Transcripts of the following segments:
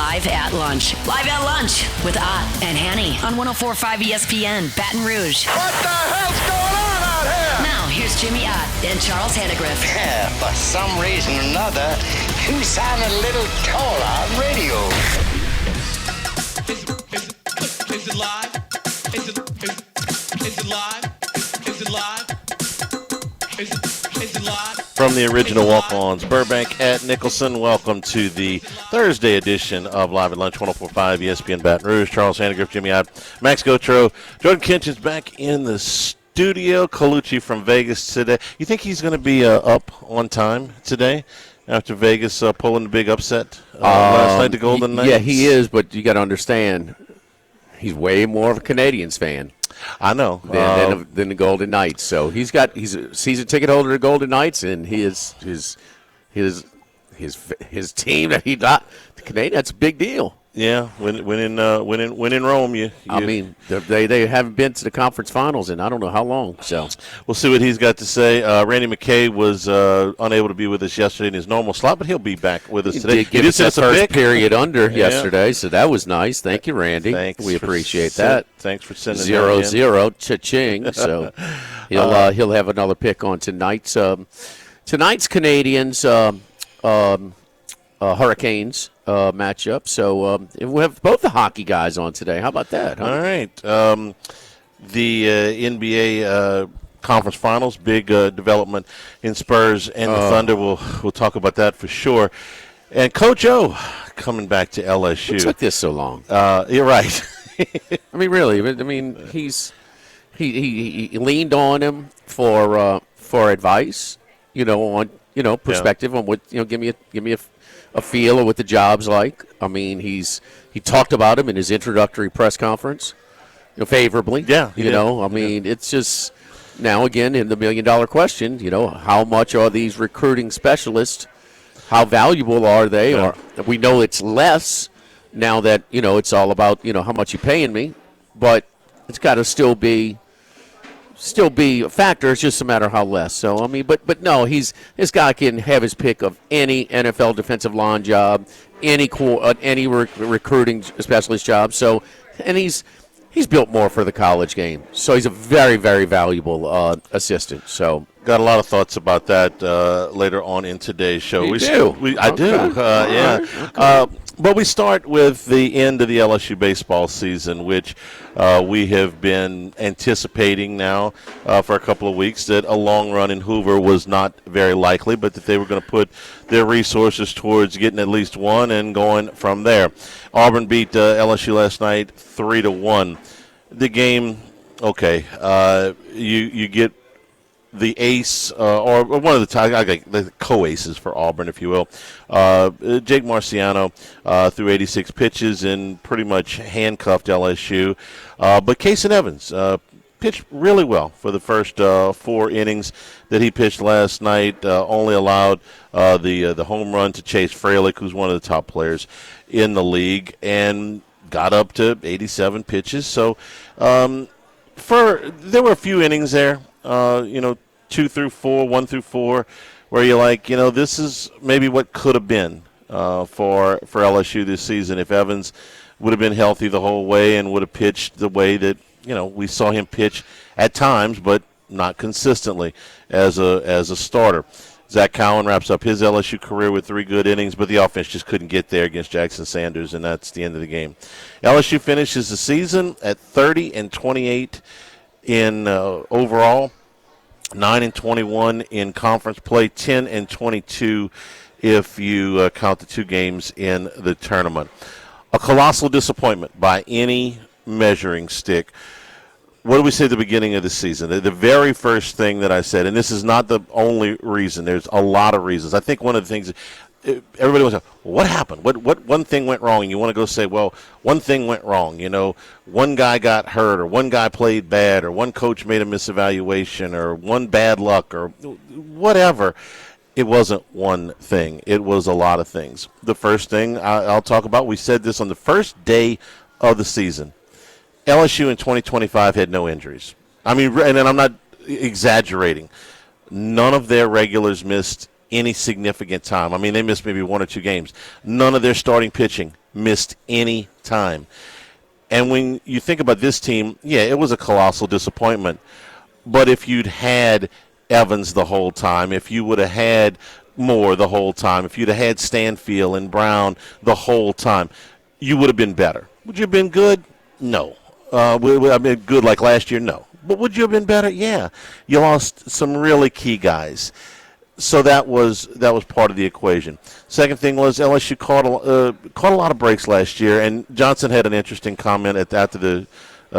Live at Lunch. Live at Lunch with Ott and Hanny on 104.5 ESPN, Baton Rouge. What the hell's going on out here? Now, here's Jimmy Ott and Charles Hannegriff. Yeah, for some reason or another, you sound a little taller on radio. Is it live? Is it live? Is it live? Is it live? From the original Walk-Ons, Burbank at Nicholson, welcome to the Thursday edition of Live at Lunch, 104.5 ESPN Baton Rouge. Charles Hannegriff, Jimmy Ott, Max Gotro, Jordan Kinch's back in the studio. Colucci from Vegas today. You think he's going to be up on time today after Vegas pulling the big upset last night, the Golden Knights? Yeah, he is, but you got to understand, he's way more of a Canadians fan. I know than the Golden Knights. So he's a season ticket holder to Golden Knights, and his team that he got the Canadians. That's a big deal. Yeah, when in Rome, I mean, they haven't been to the conference finals in I don't know how long. So we'll see what he's got to say. Randy McKay was unable to be with us yesterday in his normal slot, but he'll be back with us today. He did give us that first period under yesterday, so that was nice. Thank you, Randy. We appreciate that. Thanks for sending 0-0, cha-ching. So he'll have another pick on tonight's Canadians Hurricanes matchup. So we'll have both the hockey guys on today. How about that? Huh? All right. The NBA conference finals, big development in Spurs and the Thunder. We'll talk about that for sure. And Coach O coming back to LSU. What took this so long? You're right. I mean, really. I mean, he leaned on him for advice. On perspective on what give me a feel of what the job's like. I mean, he talked about him in his introductory press conference, favorably. Yeah. I mean, it's just now again in the $1 million question. How much are these recruiting specialists? How valuable are they? Yeah. Or we know it's less now that it's all about how much you're paying me, but it's got to still be a factor. It's just a matter of how less. So I mean, but no, this guy can have his pick of any NFL defensive line job, any recruiting specialist job. So, and he's built more for the college game. So he's a very, very valuable assistant. So got a lot of thoughts about that later on in today's show. I do. Yeah. Okay. But we start with the end of the LSU baseball season, which we have been anticipating now for a couple of weeks, that a long run in Hoover was not very likely, but that they were going to put their resources towards getting at least one and going from there. Auburn beat LSU last night 3-1. The game, okay, you get the ace or one of the co-aces for Auburn, if you will. Jake Marciano threw 86 pitches and pretty much handcuffed LSU. But Kason Evans pitched really well for the first 4 innings that he pitched last night. Only allowed the home run to Chase Fralick, who's one of the top players in the league, and got up to 87 pitches. So there were a few innings there. 2 through 4, 1 through 4, where you're like, this is maybe what could have been for LSU this season if Evans would have been healthy the whole way and would have pitched the way that we saw him pitch at times, but not consistently as a starter. Zach Cowan wraps up his LSU career with 3 good innings, but the offense just couldn't get there against Jackson Sanders, and that's the end of the game. LSU finishes the season at 30-28 in overall, 9-21 in conference play, 10-22 if you count the 2 games in the tournament. A colossal disappointment by any measuring stick. What did we say at the beginning of the season? The very first thing that I said, and this is not the only reason, there's a lot of reasons. I think one of the things everybody was like, what happened? What one thing went wrong? And you want to go say, well, one thing went wrong. One guy got hurt, or one guy played bad, or one coach made a misevaluation, or one bad luck, or whatever. It wasn't one thing. It was a lot of things. The first thing I'll talk about, we said this on the first day of the season. LSU in 2025 had no injuries. I mean, and I'm not exaggerating. None of their regulars missed any significant time. I mean, they missed maybe 1 or 2 games. None of their starting pitching missed any time. And when you think about this team, yeah, it was a colossal disappointment. But if you'd had Evans the whole time, if you would have had Moore the whole time, if you'd have had Stanfield and Brown the whole time, you would have been better. Would you have been good? No. I mean, good like last year? No. But would you have been better? Yeah. You lost some really key guys. So that was part of the equation. Second thing was LSU caught a lot of breaks last year, and Johnson had an interesting comment after the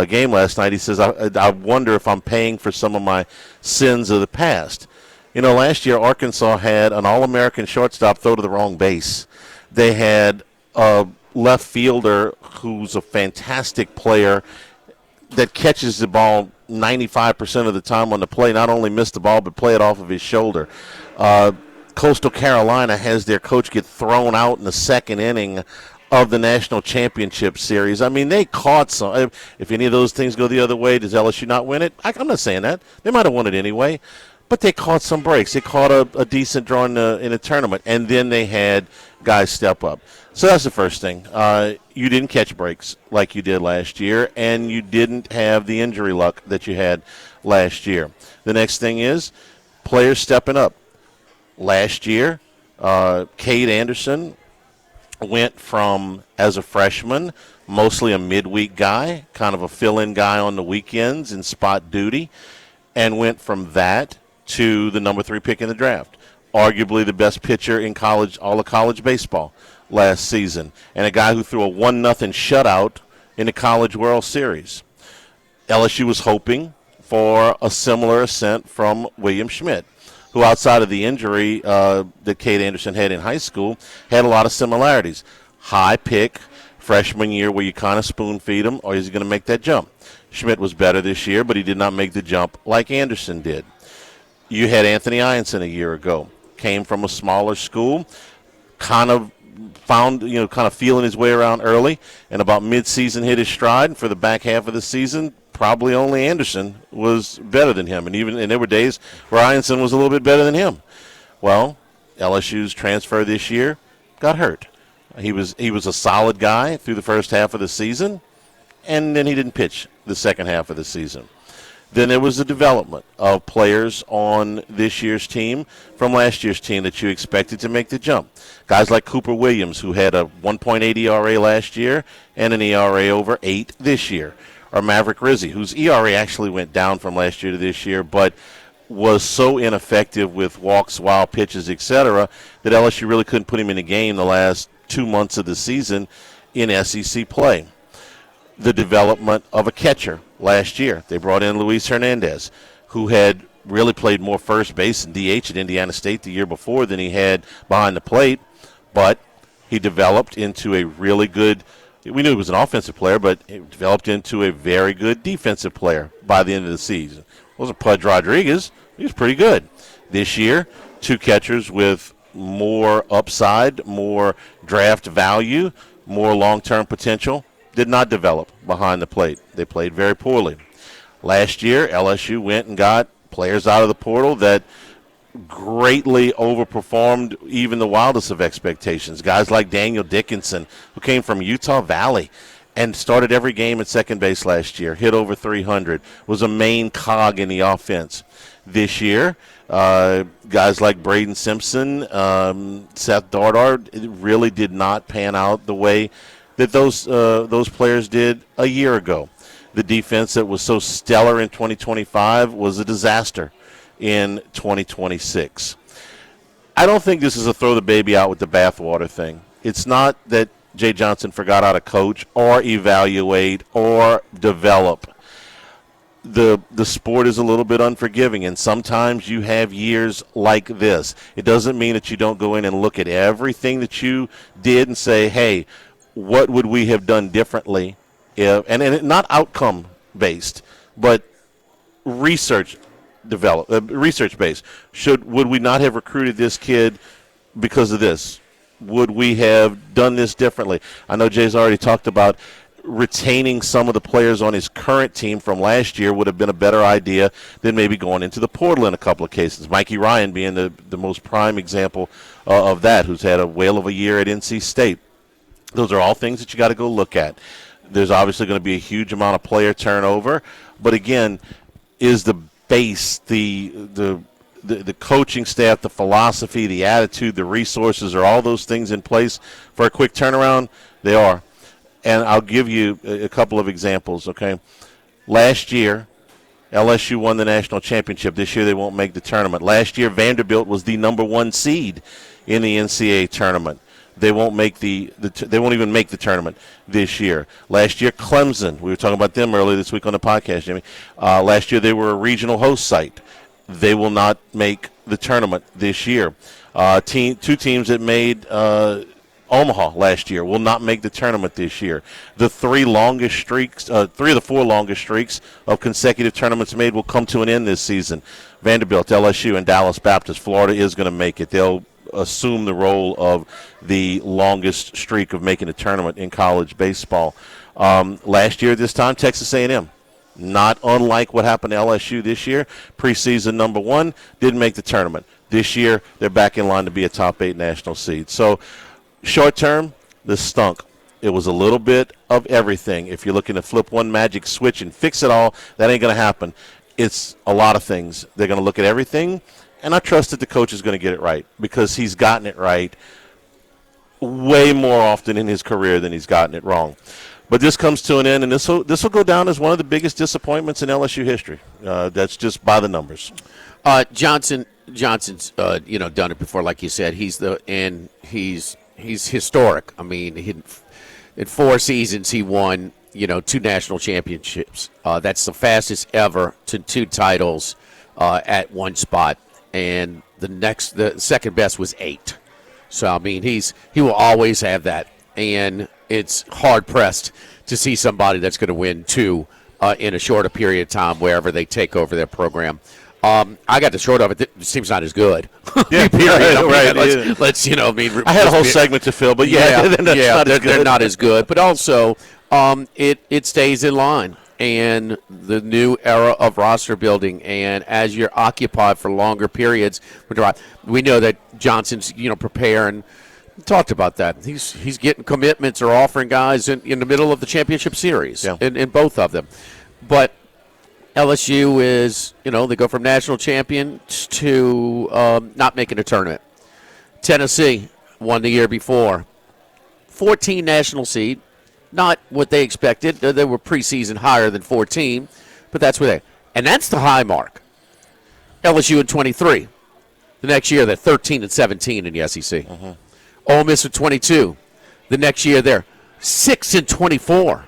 game last night. He says, I wonder if I'm paying for some of my sins of the past. You know, last year Arkansas had an All-American shortstop throw to the wrong base. They had a left fielder who's a fantastic player that catches the ball 95% of the time on the play, not only miss the ball but play it off of his shoulder. Coastal Carolina has their coach get thrown out in the second inning of the national championship series. I mean, they caught some. If any of those things go the other way, does LSU not win it? I'm not saying that. They might have won it anyway. But they caught some breaks. They caught a decent draw in a tournament, and then they had guys step up. So that's the first thing. You didn't catch breaks like you did last year, and you didn't have the injury luck that you had last year. The next thing is players stepping up. Last year, Cade Anderson went from, as a freshman, mostly a midweek guy, kind of a fill-in guy on the weekends in spot duty, and went from that to the number 3 pick in the draft. Arguably the best pitcher in college, all of college baseball last season, and a guy who threw a 1-0 shutout in the College World Series. LSU was hoping for a similar ascent from William Schmidt, who outside of the injury that Cade Anderson had in high school, had a lot of similarities. High pick, freshman year where you kind of spoon feed him, or is he going to make that jump? Schmidt was better this year, but he did not make the jump like Anderson did. You had Anthony Ianson a year ago. Came from a smaller school, kind of feeling his way around early, and about mid-season hit his stride. And for the back half of the season, probably only Anderson was better than him. And there were days where Ianson was a little bit better than him. Well, LSU's transfer this year got hurt. He was a solid guy through the first half of the season, and then he didn't pitch the second half of the season. Then there was the development of players on this year's team from last year's team that you expected to make the jump. Guys like Cooper Williams, who had a 1.8 ERA last year and an ERA over 8 this year. Or Maverick Rizzi, whose ERA actually went down from last year to this year, but was so ineffective with walks, wild pitches, etc., that LSU really couldn't put him in a game the last 2 months of the season in SEC play. The development of a catcher last year. They brought in Luis Hernandez, who had really played more first base and DH at Indiana State the year before than he had behind the plate, but he developed into a really good, we knew he was an offensive player, but he developed into a very good defensive player by the end of the season. It wasn't Pudge Rodriguez. He was pretty good. This year, 2 catchers with more upside, more draft value, more long-term potential, did not develop behind the plate. They played very poorly. Last year, LSU went and got players out of the portal that greatly overperformed even the wildest of expectations. Guys like Daniel Dickinson, who came from Utah Valley and started every game at second base last year, hit over 300, was a main cog in the offense. This year, guys like Braden Simpson, Seth Dardar, it really did not pan out the way that those players did a year ago. The defense that was so stellar in 2025 was a disaster in 2026. I don't think this is a throw the baby out with the bathwater thing. It's not that Jay Johnson forgot how to coach or evaluate or develop. The sport is a little bit unforgiving, and sometimes you have years like this. It doesn't mean that you don't go in and look at everything that you did and say, hey, what would we have done differently if, and not outcome based, but research based. Would we not have recruited this kid because of this? Would we have done this differently? I know Jay's already talked about retaining some of the players on his current team from last year would have been a better idea than maybe going into the portal in a couple of cases. Mikey Ryan being the most prime example of that, who's had a whale of a year at NC State. Those are all things that you got to go look at. There's obviously going to be a huge amount of player turnover, but again, is the base, the coaching staff, the philosophy, the attitude, the resources, are all those things in place for a quick turnaround? They are. And I'll give you a couple of examples, okay? Last year, LSU won the national championship. This year they won't make the tournament. Last year, Vanderbilt was the number 1 seed in the NCAA tournament. They won't make they won't even make the tournament this year. Last year, Clemson, we were talking about them earlier this week on the podcast, Jimmy. Last year they were a regional host site. They will not make the tournament this year. Two teams that made Omaha last year will not make the tournament this year. The three of the four longest streaks of consecutive tournaments made will come to an end this season. Vanderbilt, LSU, and Dallas Baptist. Florida is going to make it. They'll assume the role of the longest streak of making a tournament in college baseball. Last year at this time, Texas A&M. Not unlike what happened to LSU this year. Preseason number 1, didn't make the tournament. This year, they're back in line to be a top 8 national seed. So, short term, this stunk. It was a little bit of everything. If you're looking to flip one magic switch and fix it all, that ain't going to happen. It's a lot of things. They're going to look at everything, and I trust that the coach is going to get it right because he's gotten it right way more often in his career than he's gotten it wrong. But this comes to an end, and this will go down as one of the biggest disappointments in LSU history. That's just by the numbers. Johnson's done it before, like you said. He's historic. I mean, in 4 seasons he won 2 national championships. That's the fastest ever to 2 titles at one spot, and the second best was 8. So I mean, he will always have that, and it's hard pressed to see somebody that's going to win 2 in a shorter period of time wherever they take over their program. I got the short of it. It seems not as good. Yeah, right. Let's I had a whole segment to fill, but they're not as good. But also, it stays in line, and the new era of roster building, and as you're occupied for longer periods, we know that Johnson's preparing. Talked about that. He's getting commitments or offering guys in the middle of the championship series, in both of them. But LSU is, they go from national champions to not making a tournament. Tennessee won the year before. 14 national seed, not what they expected. They were preseason higher than 14, but that's where and that's the high mark. LSU in 23. The next year, they're 13 and 17 in the SEC. Mm-hmm. Ole Miss at 22. The next year, they're 6 and 24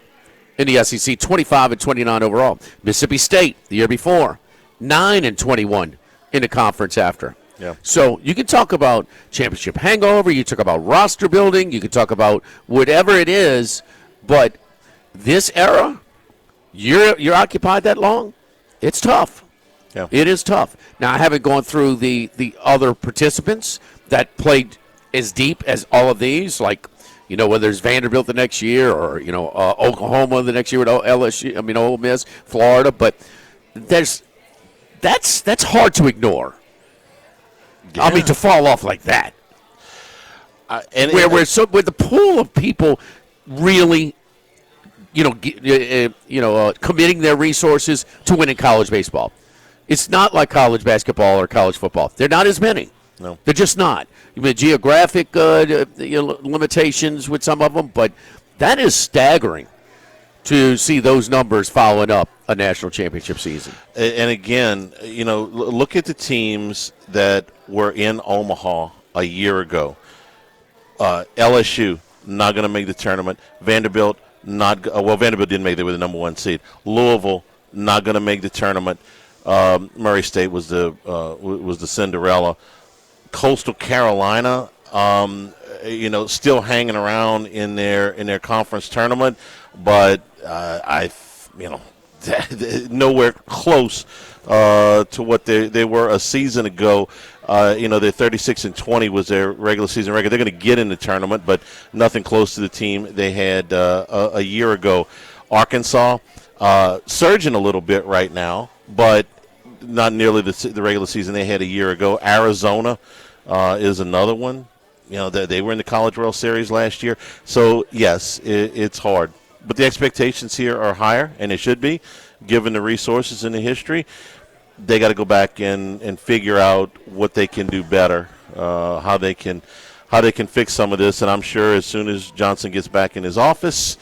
in the SEC, 25 and 29 overall. Mississippi State the year before, 9 and 21 in the conference after. Yeah. So you can talk about championship hangover. You talk about roster building. You can talk about whatever it is, but this era, you're occupied that long. It's tough. Yeah. It is tough. Now I haven't gone through the other participants that played as deep as all of these, like, whether it's Vanderbilt the next year or, Oklahoma the next year with LSU, Ole Miss, Florida, but that's hard to ignore. Yeah. To fall off like that. Where the pool of people really, committing their resources to winning college baseball. It's not like college basketball or college football. They're not as many. No. They're just not. Geographic limitations with some of them, but that is staggering to see those numbers following up a national championship season. And again, look at the teams that were in Omaha a year ago. LSU, not going to make the tournament. Vanderbilt, Vanderbilt didn't make it. They were the number 1 seed. Louisville, not going to make the tournament. Murray State was the Cinderella. Coastal Carolina, still hanging around in their conference tournament, but nowhere close to what they were a season ago. Their 36 and 20 was their regular season record. They're going to get in the tournament, but nothing close to the team they had a year ago. Arkansas, surging a little bit right now, but not nearly the regular season they had a year ago. Arizona is another one. they were in the College World Series last year. So, yes, it's hard. But the expectations here are higher, and it should be, given the resources and the history. They got to go back and figure out what they can do better, how they can fix some of this. And I'm sure as soon as Johnson gets back in his office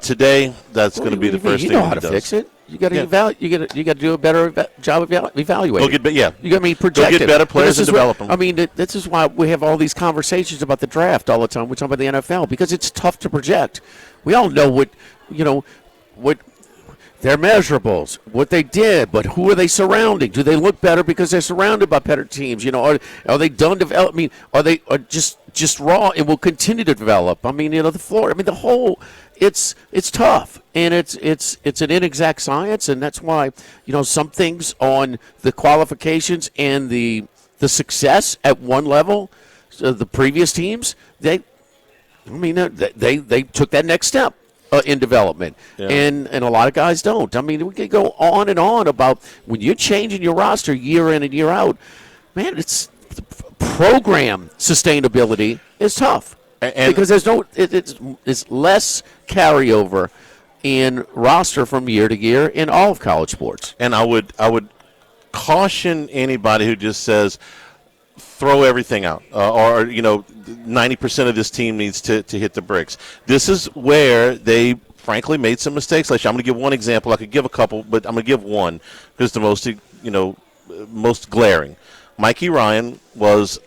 today, that's going to be the first thing he does. You know how to fix it. You got to you got to do a better job of evaluating. You got to project get better players and develop them. I mean, this is why we have all these conversations about the draft all the time. We talk about the NFL because it's tough to project. We all know what their measurables, what they did, but who are they surrounding? Do they look better because they're surrounded by better teams? Are they done develop? I mean, are they just raw and will continue to develop? I mean, the floor. I mean, the whole. It's tough, and it's an inexact science, and that's why some things on the qualifications and the success at one level, the previous teams they took that next step in development, and a lot of guys don't. I mean, we could go on and on about when you're changing your roster year in and year out. Man, it's program sustainability is tough. Because there's it's less carryover in roster from year to year in all of college sports. And I would caution anybody who just says throw everything out or 90% of this team needs to hit the bricks. This is where they frankly made some mistakes last year. I'm going to give one example. I could give a couple, but I'm going to give one because the most glaring. Mikey Ryan was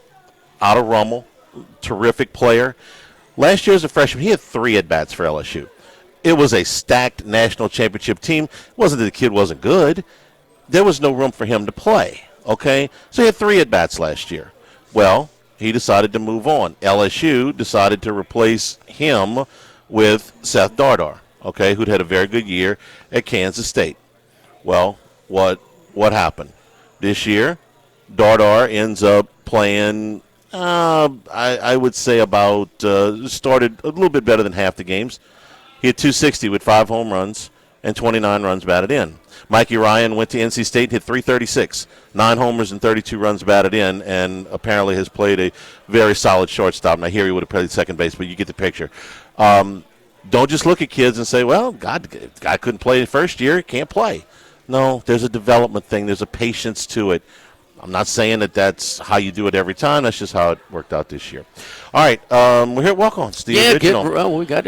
out of Rummel. Terrific player. Last year as a freshman, he had 3 at-bats for LSU. It was a stacked national championship team. It wasn't that the kid wasn't good. There was no room for him to play, okay? So he had 3 at-bats last year. Well, he decided to move on. LSU decided to replace him with Seth Dardar, okay, who'd had a very good year at Kansas State. Well, what happened? This year, Dardar ends up playing I would say about started a little bit better than half the games. He had 260 with 5 home runs and 29 runs batted in. Mikey Ryan went to NC State, hit 336, 9 homers and 32 runs batted in, and apparently has played a very solid shortstop. Now, here he would have played second base, but you get the picture. Don't just look at kids and say, well, guy couldn't play the first year, can't play. No, there's a development thing. There's a patience to it. I'm not saying that that's how you do it every time. That's just how it worked out this year. All right, we're here at Walk-Ons, the original. We got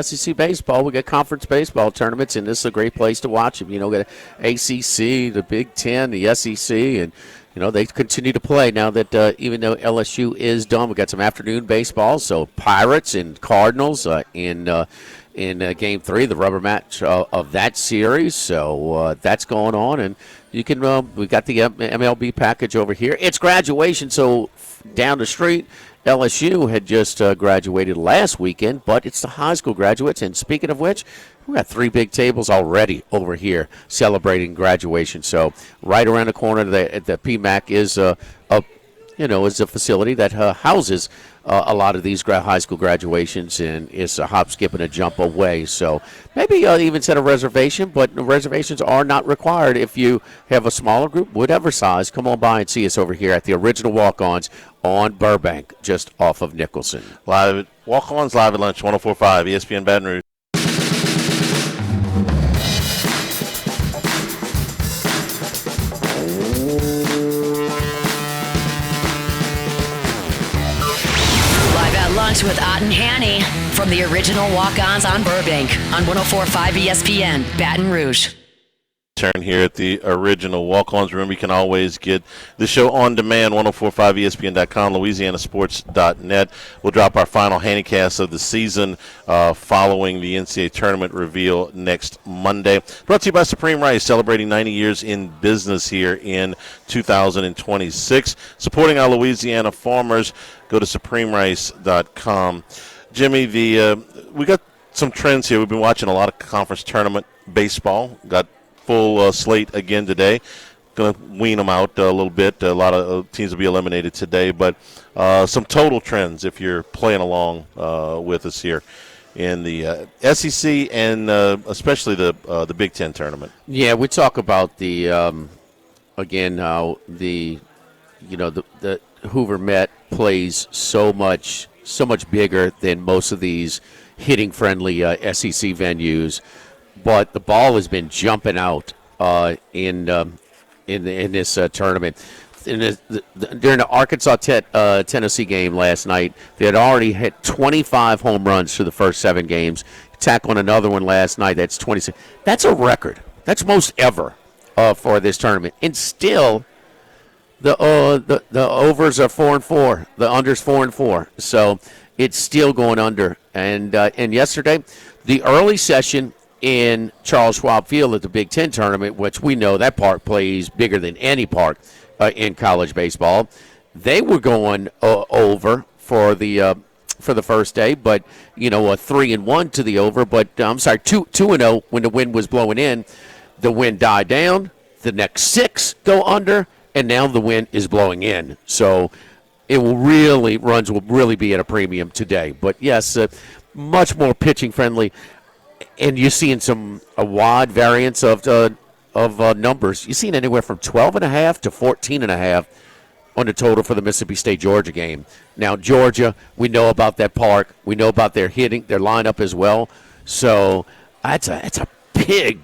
SEC baseball. We got conference baseball tournaments, and this is a great place to watch them. We got ACC, the Big Ten, the SEC, and they continue to play now that even though LSU is done. We got some afternoon baseball, so Pirates and Cardinals in Game 3, the rubber match of that series. So that's going on, and you can. We got the MLB package over here. It's graduation, so down the street, LSU had just graduated last weekend, but it's the high school graduates. And speaking of which, we got 3 big tables already over here celebrating graduation. So right around the corner, the PMAC is is a facility that houses a lot of these high school graduations, and it's a hop, skip, and a jump away. So maybe even set a reservation, but reservations are not required if you have a smaller group, whatever size. Come on by and see us over here at the original Walk-Ons on Burbank, just off of Nicholson. Live Walk-Ons live at lunch, 104.5 ESPN Baton Rouge. Lunch with Ott and Hanny from the original Walk-Ons on Burbank on 104.5 ESPN Baton Rouge. Turn here at the original Walk-Ons. Remember, you can always get the show on demand, 1045ESPN.com, LouisianaSports.net. We'll drop our final handicast of the season following the NCAA tournament reveal next Monday. Brought to you by Supreme Rice, celebrating 90 years in business here in 2026. Supporting our Louisiana farmers. Go to SupremeRice.com. Jimmy, we got some trends here. We've been watching a lot of conference tournament baseball. Got full slate again today. Going to wean them out a little bit. A lot of teams will be eliminated today, but some total trends if you're playing along with us here in the SEC and especially the Big Ten tournament. Yeah, we talk about the again how the Hoover Met plays so much bigger than most of these hitting-friendly SEC venues, but the ball has been jumping out in this tournament. During the Arkansas Tennessee game last night, they had already hit 25 home runs through the first 7 games. Tack on another one last night. That's 26. That's a record. That's most ever for this tournament. And still, the overs are 4-4. The unders 4-4. So it's still going under. And yesterday, the early session in Charles Schwab Field at the Big Ten tournament, which we know that park plays bigger than any park in college baseball, they were going over for the first day, but a 3-1 to the over. But I'm sorry, 2-0 when the wind was blowing in. The wind died down. The next 6 go under, and now the wind is blowing in. So runs will really be at a premium today. But yes, much more pitching friendly, and you're seeing a wide variance of numbers. You're seeing anywhere from 12.5 to 14.5 on the total for the Mississippi State-Georgia game. Now, Georgia, we know about that park. We know about their hitting, their lineup as well. So that's a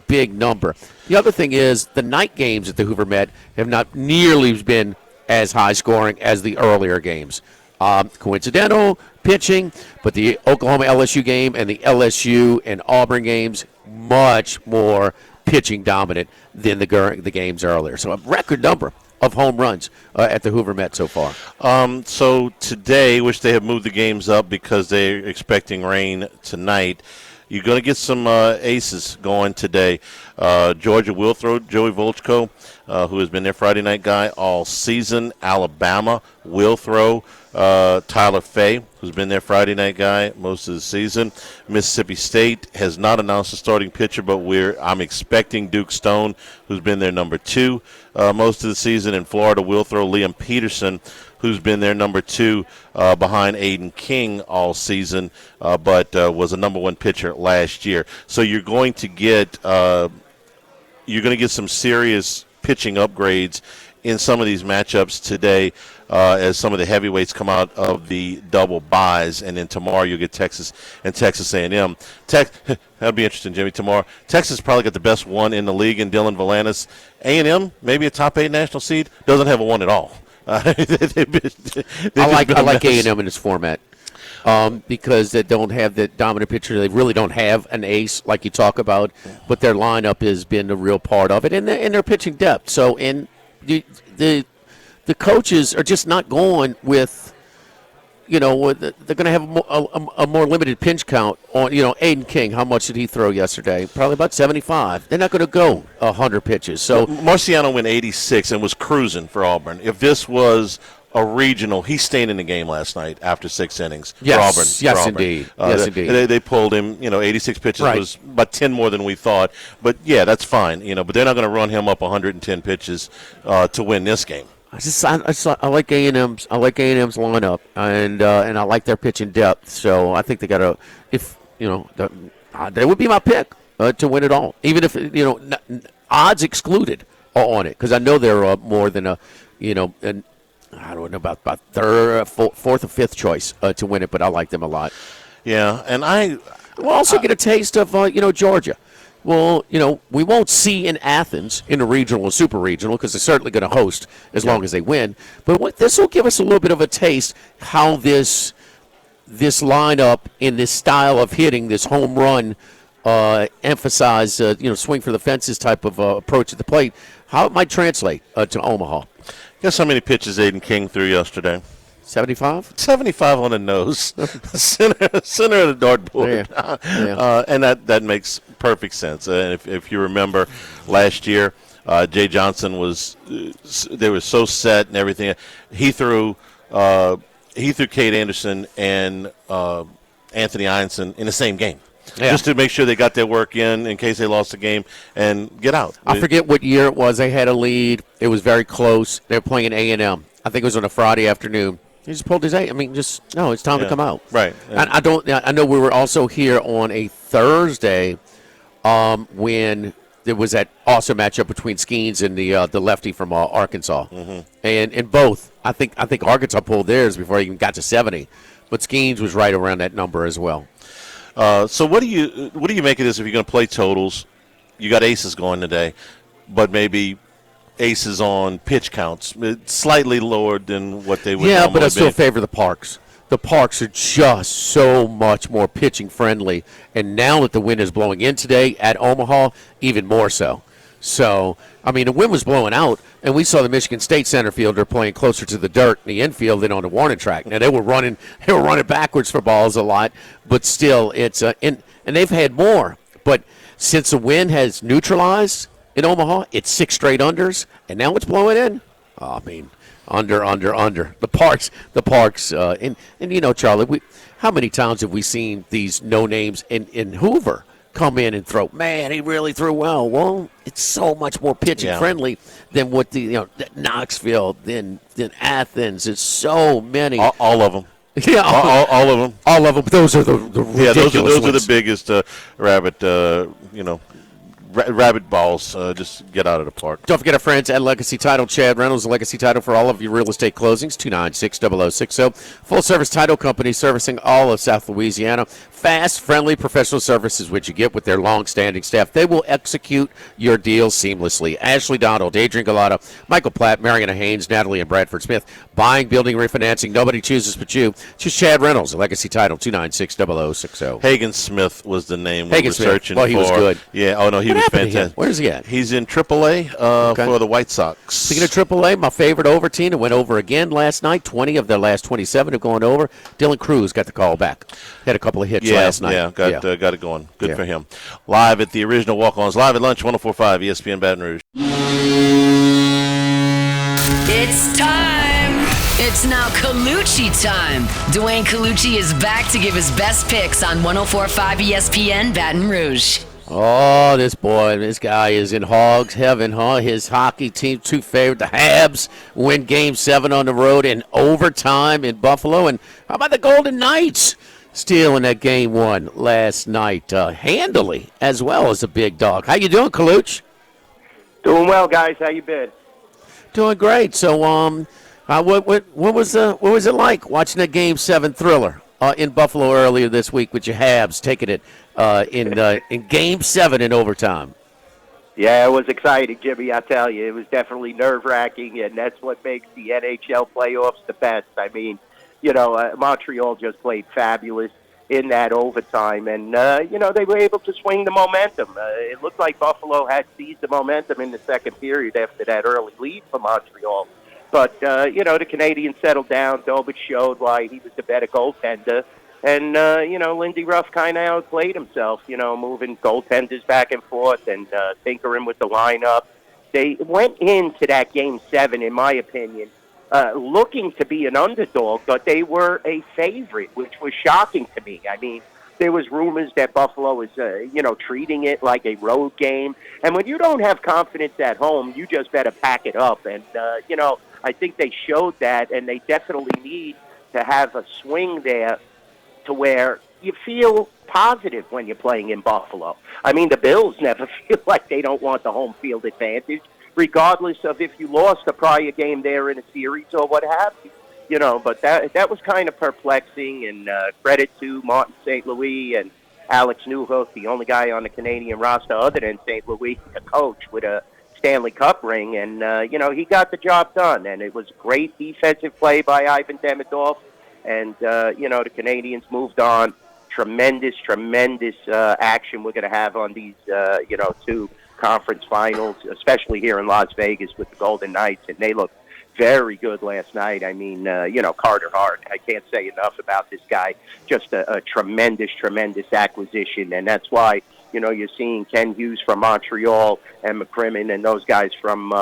big number. The other thing is the night games at the Hoover Met have not nearly been as high scoring as the earlier games. Coincidental pitching, but the Oklahoma LSU game and the LSU and Auburn games much more pitching dominant than the games earlier. So a record number of home runs at the Hoover Met so far. So today, which they have moved the games up because they're expecting rain tonight, you're going to get some aces going today. Georgia will throw Joey Volchko, who has been their Friday night guy all season. Alabama will throw Tyler Fay, who's been their Friday night guy most of the season. Mississippi State has not announced a starting pitcher, but I'm expecting Duke Stone, who's been their number 2 most of the season. And Florida will throw Liam Peterson, who's been their number 2 behind Aiden King all season, but was a number 1 pitcher last year. So you're going to get some serious pitching upgrades in some of these matchups today as some of the heavyweights come out of the double buys, and then tomorrow you'll get Texas and Texas A&M. That'll be interesting, Jimmy, tomorrow. Texas probably got the best one in the league in Dylan Valanis. A&M, maybe a top 8 national seed, doesn't have a 1 at all. I like A&M in this format because they don't have the dominant pitcher. They really don't have an ace like you talk about, but their lineup has been a real part of it, and their pitching depth. So, the coaches are just not going with, they're going to have a more limited pinch count on, Aiden King. How much did he throw yesterday? Probably about 75. They're not going to go 100 pitches. So Marciano went 86 and was cruising for Auburn. If this was a regional, he's staying in the game last night after 6 innings for Auburn. Yes, indeed. They pulled him, 86 pitches was about 10 more than we thought. But, yeah, that's fine, but they're not going to run him up 110 pitches to win this game. I like A&M's. I like A&M's lineup, and I like their pitching depth. So I think they got they would be my pick to win it all, even if odds excluded on it, because I know they're more than I don't know about third, fourth, or fifth choice to win it, but I like them a lot. Yeah, and we'll also get a taste of Georgia. Well, we won't see in Athens in the regional or super regional because they're certainly going to host as long as they win. But this will give us a little bit of a taste how this lineup in this style of hitting, this home run, emphasize swing for the fences type of approach at the plate, how it might translate to Omaha. Guess how many pitches Aiden King threw yesterday? 75? 75 on the nose, center of the dartboard. Yeah. And that makes perfect sense. And if you remember last year, Jay Johnson they were so set and everything. He threw Kate Anderson and Anthony Ianson in the same game. Yeah. Just to make sure they got their work in case they lost the game and get out. I forget what year it was. They had a lead. It was very close. They were playing A&M. I think it was on a Friday afternoon. He just pulled his eight. It's time to come out. Right. And I know we were also here on a Thursday when there was that awesome matchup between Skeens and the lefty from Arkansas, and in both, I think Arkansas pulled theirs before they even got to 70, but Skeens was right around that number as well. So what do you make of this if you're going to play totals? You got aces going today, but maybe aces on pitch counts. It's slightly lower than what they would normally but I still be. favor the Parks. The Parks are just so much more pitching friendly, and now that the wind is blowing in today at Omaha, even more so. So, I mean, the wind was blowing out, and we saw the Michigan State center fielder playing closer to the dirt in the infield than on the warning track. Now they were running backwards for balls a lot, but still, it's and they've had more. But since the wind has neutralized in Omaha, it's 6 straight unders, and now it's blowing in. Oh, I mean, under. The Parks, and you know, Charlie, how many times have we seen these no names in Hoover come in and throw? Man, he really threw well. Well, it's so much more pitching friendly than what Knoxville, than Athens. It's so many. All of them. Yeah, all of them. All of them. Those are the ridiculous those ones. are the biggest rabbit balls. Just get out of the park. Don't forget our friends at Legacy Title. Chad Reynolds, Legacy Title for all of your real estate closings, 296-0060. Full-service title company servicing all of South Louisiana. Fast, friendly, professional services, which you get with their long-standing staff. They will execute your deals seamlessly. Ashley Donald, Adrian Galata, Michael Platt, Mariana Haynes, Natalie and Bradford Smith. Buying, building, refinancing. Nobody chooses but you. Just Chad Reynolds, Legacy Title, 296-0060. Hagen Smith was the name Hagen we were Smith. searching Well, for. he was good. Yeah, oh no, he was fantastic. Where's he at? He's in AAA for the White Sox. Speaking of AAA, my favorite over team that went over again last night. 20 of their last 27 have gone over. Dylan Cruz got the call back. Had a couple of hits last night. Yeah, got it going. Good for him. Live at the original Walk-Ons, live at lunch, 104.5 ESPN Baton Rouge. It's time. It's now Colucci time. Dwayne Colucci is back to give his best picks on 104.5 ESPN Baton Rouge. Oh, this guy is in Hogs heaven, huh? His hockey team, two favorite, the Habs, win Game 7 on the road in overtime in Buffalo. And how about the Golden Knights? Still in that Game 1 last night, handily, as well as a big dog. How you doing, Colucci? Doing well, guys. How you been? Doing great. So, what was it like watching that Game 7 thriller in Buffalo earlier this week with your Habs taking it in Game 7 in overtime? Yeah, it was exciting, Jimmy. I tell you, it was definitely nerve-wracking, and that's what makes the NHL playoffs the best. I mean, Montreal just played fabulous in that overtime, and they were able to swing the momentum. It looked like Buffalo had seized the momentum in the second period after that early lead for Montreal. But, the Canadians settled down. Dobich showed why he was the better goaltender. And, Lindy Ruff kind of outplayed himself, moving goaltenders back and forth and tinkering with the lineup. They went into that Game 7, in my opinion, looking to be an underdog, but they were a favorite, which was shocking to me. I mean, there was rumors that Buffalo was, treating it like a road game. And when you don't have confidence at home, you just better pack it up. And, I think they showed that, and they definitely need to have a swing there to where you feel positive when you're playing in Buffalo. I mean, the Bills never feel like they don't want the home field advantage, regardless of if you lost a prior game there in a series or what have you. But that was kind of perplexing, and credit to Martin St. Louis and Alex Newhook, the only guy on the Canadian roster other than St. Louis, a coach with a Stanley Cup ring, and, he got the job done, and it was great defensive play by Ivan Demidov, and, the Canadians moved on. Tremendous action we're going to have on these, two conference finals, especially here in Las Vegas with the Golden Knights, and they looked very good last night. I mean, Carter Hart, I can't say enough about this guy. Just a tremendous acquisition, and that's why, you're seeing Ken Hughes from Montreal and McCrimmon and those guys from,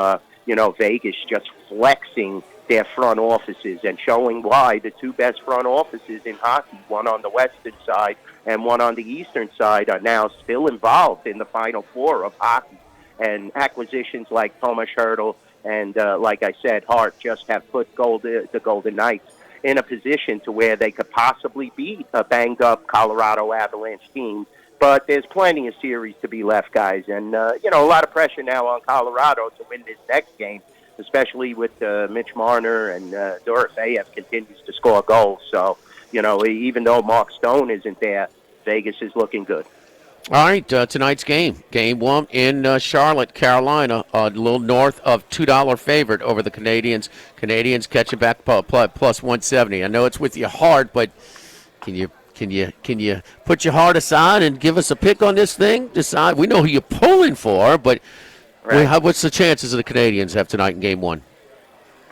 Vegas just flexing their front offices and showing why the two best front offices in hockey, one on the western side and one on the eastern side, are now still involved in the Final Four of hockey. And acquisitions like Tomas Hertl and, like I said, Hart just have put the Golden Knights in a position to where they could possibly beat a banged-up Colorado Avalanche team But there's plenty of series to be left, guys. And, a lot of pressure now on Colorado to win this next game, especially with Mitch Marner and Dorofeyev continues to score goals. So, even though Mark Stone isn't there, Vegas is looking good. All right, tonight's game. Game 1 in Charlotte, Carolina, a little north of $2 favorite over the Canadians. Canadians catching back plus 170. I know it's with your heart, but can you put your heart aside and give us a pick on this thing? Decide. We know who you're pulling for, but what's the chances of the Canadians have tonight in Game 1?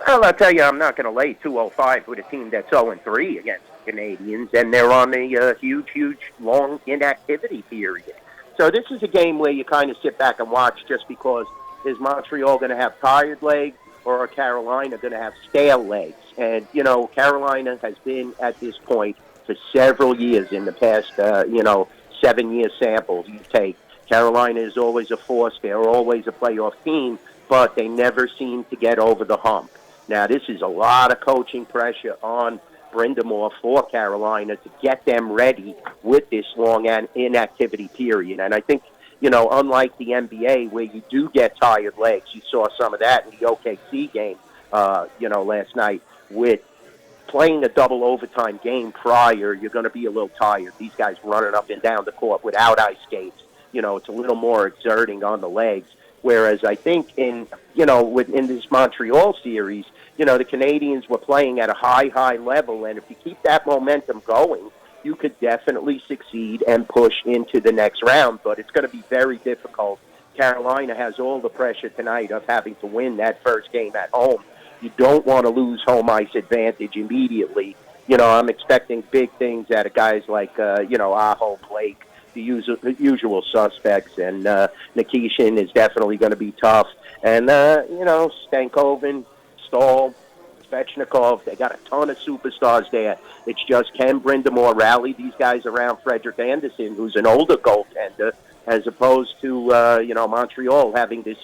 Well, I'll tell you, I'm not going to lay 205 with a team that's 0-3 against the Canadians, and they're on a huge, long inactivity period. So this is a game where you kind of sit back and watch just because is Montreal going to have tired legs or are Carolina going to have stale legs? And, Carolina has been at this point for several years in the past, 7-year samples you take. Carolina is always a force. They're always a playoff team, but they never seem to get over the hump. Now, this is a lot of coaching pressure on Brindamore for Carolina to get them ready with this long inactivity period. And I think, unlike the NBA where you do get tired legs, you saw some of that in the OKC game, last night with playing a double overtime game prior, you're going to be a little tired. These guys running up and down the court without ice skates, it's a little more exerting on the legs. Whereas I think in this Montreal series, the Canadians were playing at a high level, and if you keep that momentum going, you could definitely succeed and push into the next round. But it's going to be very difficult. Carolina has all the pressure tonight of having to win that first game at home. You don't want to lose home ice advantage immediately. I'm expecting big things out of guys like, Aho, Blake, the usual suspects, and Nikishin is definitely going to be tough. And, Stankoven, Stahl, Svechnikov, they got a ton of superstars there. It's just, can Brindamore rally these guys around Frederik Andersen, who's an older goaltender, as opposed to, Montreal having this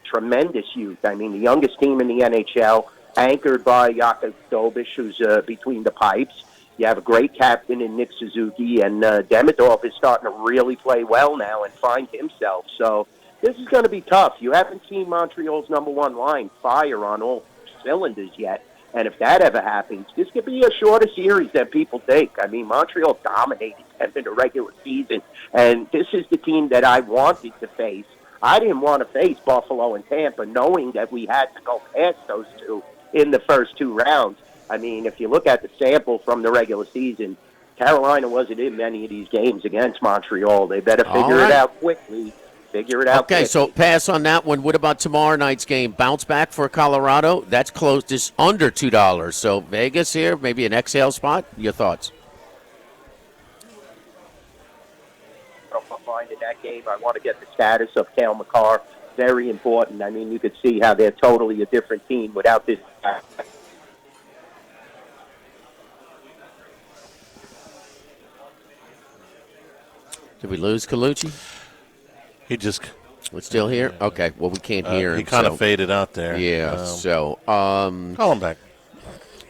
tremendous youth. I mean, the youngest team in the NHL, anchored by Jakub Dobish, who's between the pipes. You have a great captain in Nick Suzuki, and Demidov is starting to really play well now and find himself. So this is going to be tough. You haven't seen Montreal's number one line fire on all cylinders yet. And if that ever happens, this could be a shorter series than people think. I mean, Montreal dominated them in the regular season, and this is the team that I wanted to face. I didn't want to face Buffalo and Tampa, knowing that we had to go past those two in the first two rounds. I mean, if you look at the sample from the regular season, Carolina wasn't in many of these games against Montreal. They better figure it out quickly. Okay, so pass on that one. What about tomorrow night's game? Bounce back for Colorado? That's closed just under $2. So Vegas here, maybe an exhale spot? Your thoughts? In that game, I want to get the status of Cale Makar. Very important. I mean, you could see how they're totally a different team without this. Did we lose Colucci? We're still here? Okay, well, we can't hear him. He kind of faded out there. Yeah, call him back.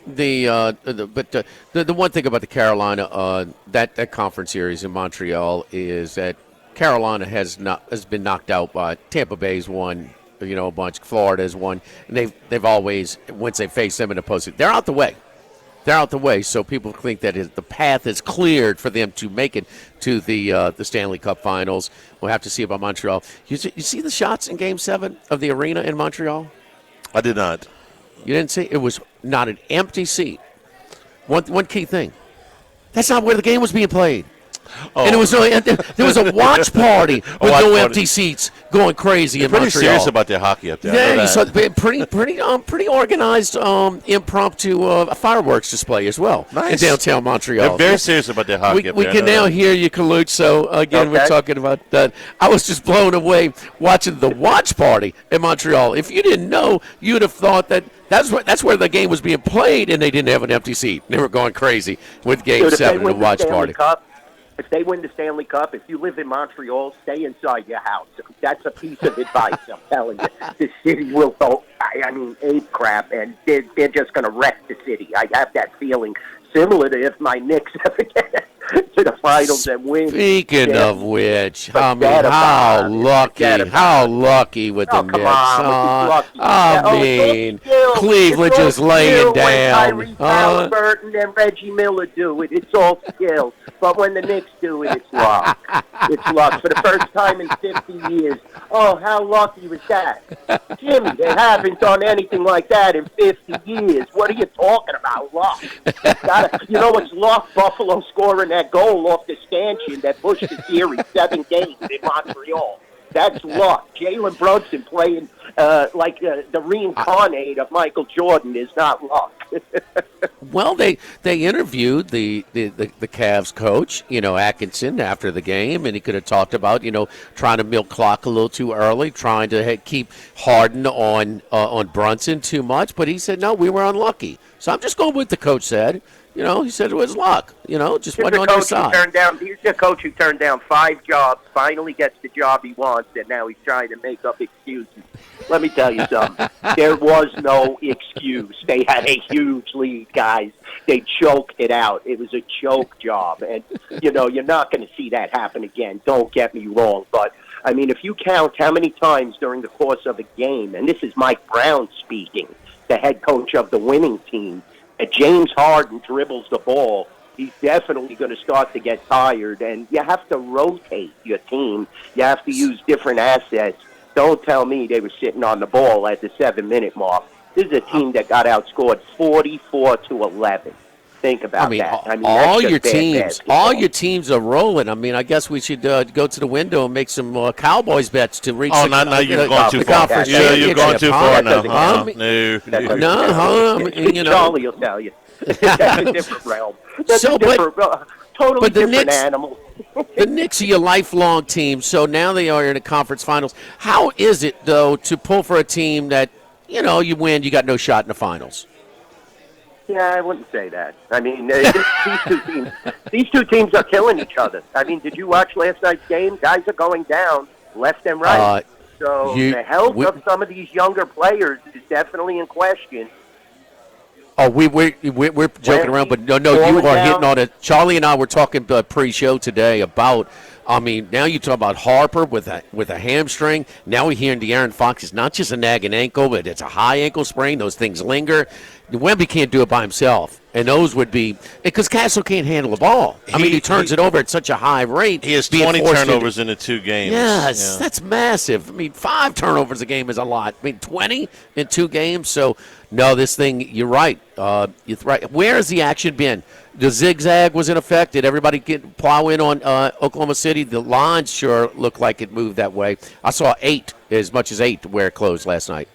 The one thing about the Carolina that conference series in Montreal is that Carolina has been knocked out by Tampa Bay's won, a bunch. Florida's won, and they've always, once they face them in the postseason, they're out the way. They're out the way, so people think that the path is cleared for them to make it to the Stanley Cup Finals. We'll have to see about Montreal. You see the shots in Game 7 of the arena in Montreal? I did not. You didn't see? It was not an empty seat. One key thing. That's not where the game was being played. Oh. And there was a watch party with no empty seats going crazy in Montreal. Pretty serious about their hockey up there. Yeah, so pretty organized impromptu fireworks display as well in downtown Montreal. They're very serious about their hockey up there. We can now hear you, Kaluch. So again, we're talking about that. I was just blown away watching the watch party in Montreal. If you didn't know, you'd have thought that that's where the game was being played, and they didn't have an empty seat. They were going crazy with Game 7 and the watch party. If they win the Stanley Cup, if you live in Montreal, stay inside your house. That's a piece of advice, I'm telling you. The city will go, ape crap, and they're just going to wreck the city. I have that feeling, similar to if my Knicks ever to the finals and win. Speaking of which, I mean, Forget how about it. lucky, Forget about how it. lucky with the Oh, come Knicks. on, huh? lucky. I Yeah, mean, it's all skill. Cleveland It's all just laying skill down. When Tyrese Halliburton and Reggie Miller do it, it's all skill. But when the Knicks do it, it's luck. It's luck. For the first time in 50 years. Oh, how lucky was that? Jimmy, they haven't done anything like that in 50 years. What are you talking about, luck? You know what's luck? Buffalo scoring that goal off the stanchion that pushed the series 7 games in Montreal. That's luck. Jalen Brunson playing like the reincarnate of Michael Jordan is not luck. Well, they interviewed the Cavs coach, Atkinson, after the game, and he could have talked about, trying to milk clock a little too early, trying to keep Harden on Brunson too much. But he said, no, we were unlucky. So I'm just going with the coach said. He said it was luck. Just went on your side. He's the coach who turned down 5 jobs, finally gets the job he wants, and now he's trying to make up excuses. Let me tell you something. There was no excuse. They had a huge lead, guys. They choked it out. It was a choke job. And, you're not going to see that happen again. Don't get me wrong. But, I mean, if you count how many times during the course of a game, and this is Mike Brown speaking, the head coach of the winning team, that James Harden dribbles the ball, he's definitely going to start to get tired. And you have to rotate your team. You have to use different assets. Don't tell me they were sitting on the ball at the 7-minute mark. This is a team that got outscored 44-11. Think about that. I mean, all that's your just bad teams, basketball. all your teams are rolling. I mean, I guess we should go to the window and make some Cowboys bets to reach. Oh, no, you've gone too far. Conference You've gone too far now. No, Charlie will tell you. That's a different realm. That's a different, totally different animal. The Knicks are your lifelong team, so now they are in the conference finals. How is it, though, to pull for a team that, you win, you got no shot in the finals? Yeah, I wouldn't say that. I mean, these two teams are killing each other. I mean, did you watch last night's game? Guys are going down left and right. The health of some of these younger players is definitely in question. Oh, we're joking around, but no, you are hitting on it. Charlie and I were talking pre-show today about. I mean, now you talk about Harper with a hamstring. Now we're hearing De'Aaron Fox is not just a nagging ankle, but it's a high ankle sprain. Those things linger. Wemby can't do it by himself, and those would be because Castle can't handle the ball. He turns it over at such a high rate. He has 20 turnovers in the 2 games. Yes, that's massive. I mean, 5 turnovers a game is a lot. I mean, 20 in 2 games. So, no, this thing, you're right. You're right. Where has the action been? The zigzag was in effect. Did everybody plow in on Oklahoma City? The lines sure looked like it moved that way. I saw 8, as much as 8, where it closed last night.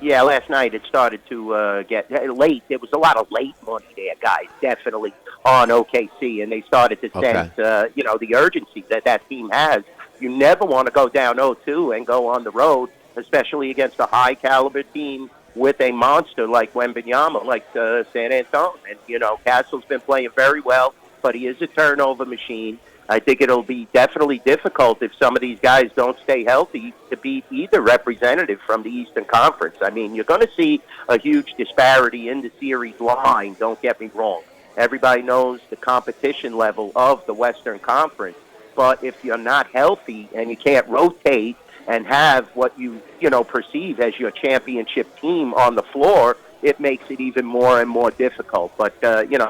Yeah, last night it started to get late. There was a lot of late money there, guys, definitely on OKC, and they started to sense, the urgency that team has. You never want to go down 0-2 and go on the road, especially against a high-caliber team with a monster like Wembanyama, like San Antonio. And, Castle's been playing very well, but he is a turnover machine. I think it'll be definitely difficult if some of these guys don't stay healthy to beat either representative from the Eastern Conference. I mean, you're going to see a huge disparity in the series line, don't get me wrong. Everybody knows the competition level of the Western Conference, but if you're not healthy and you can't rotate and have what you perceive as your championship team on the floor, it makes it even more and more difficult. But,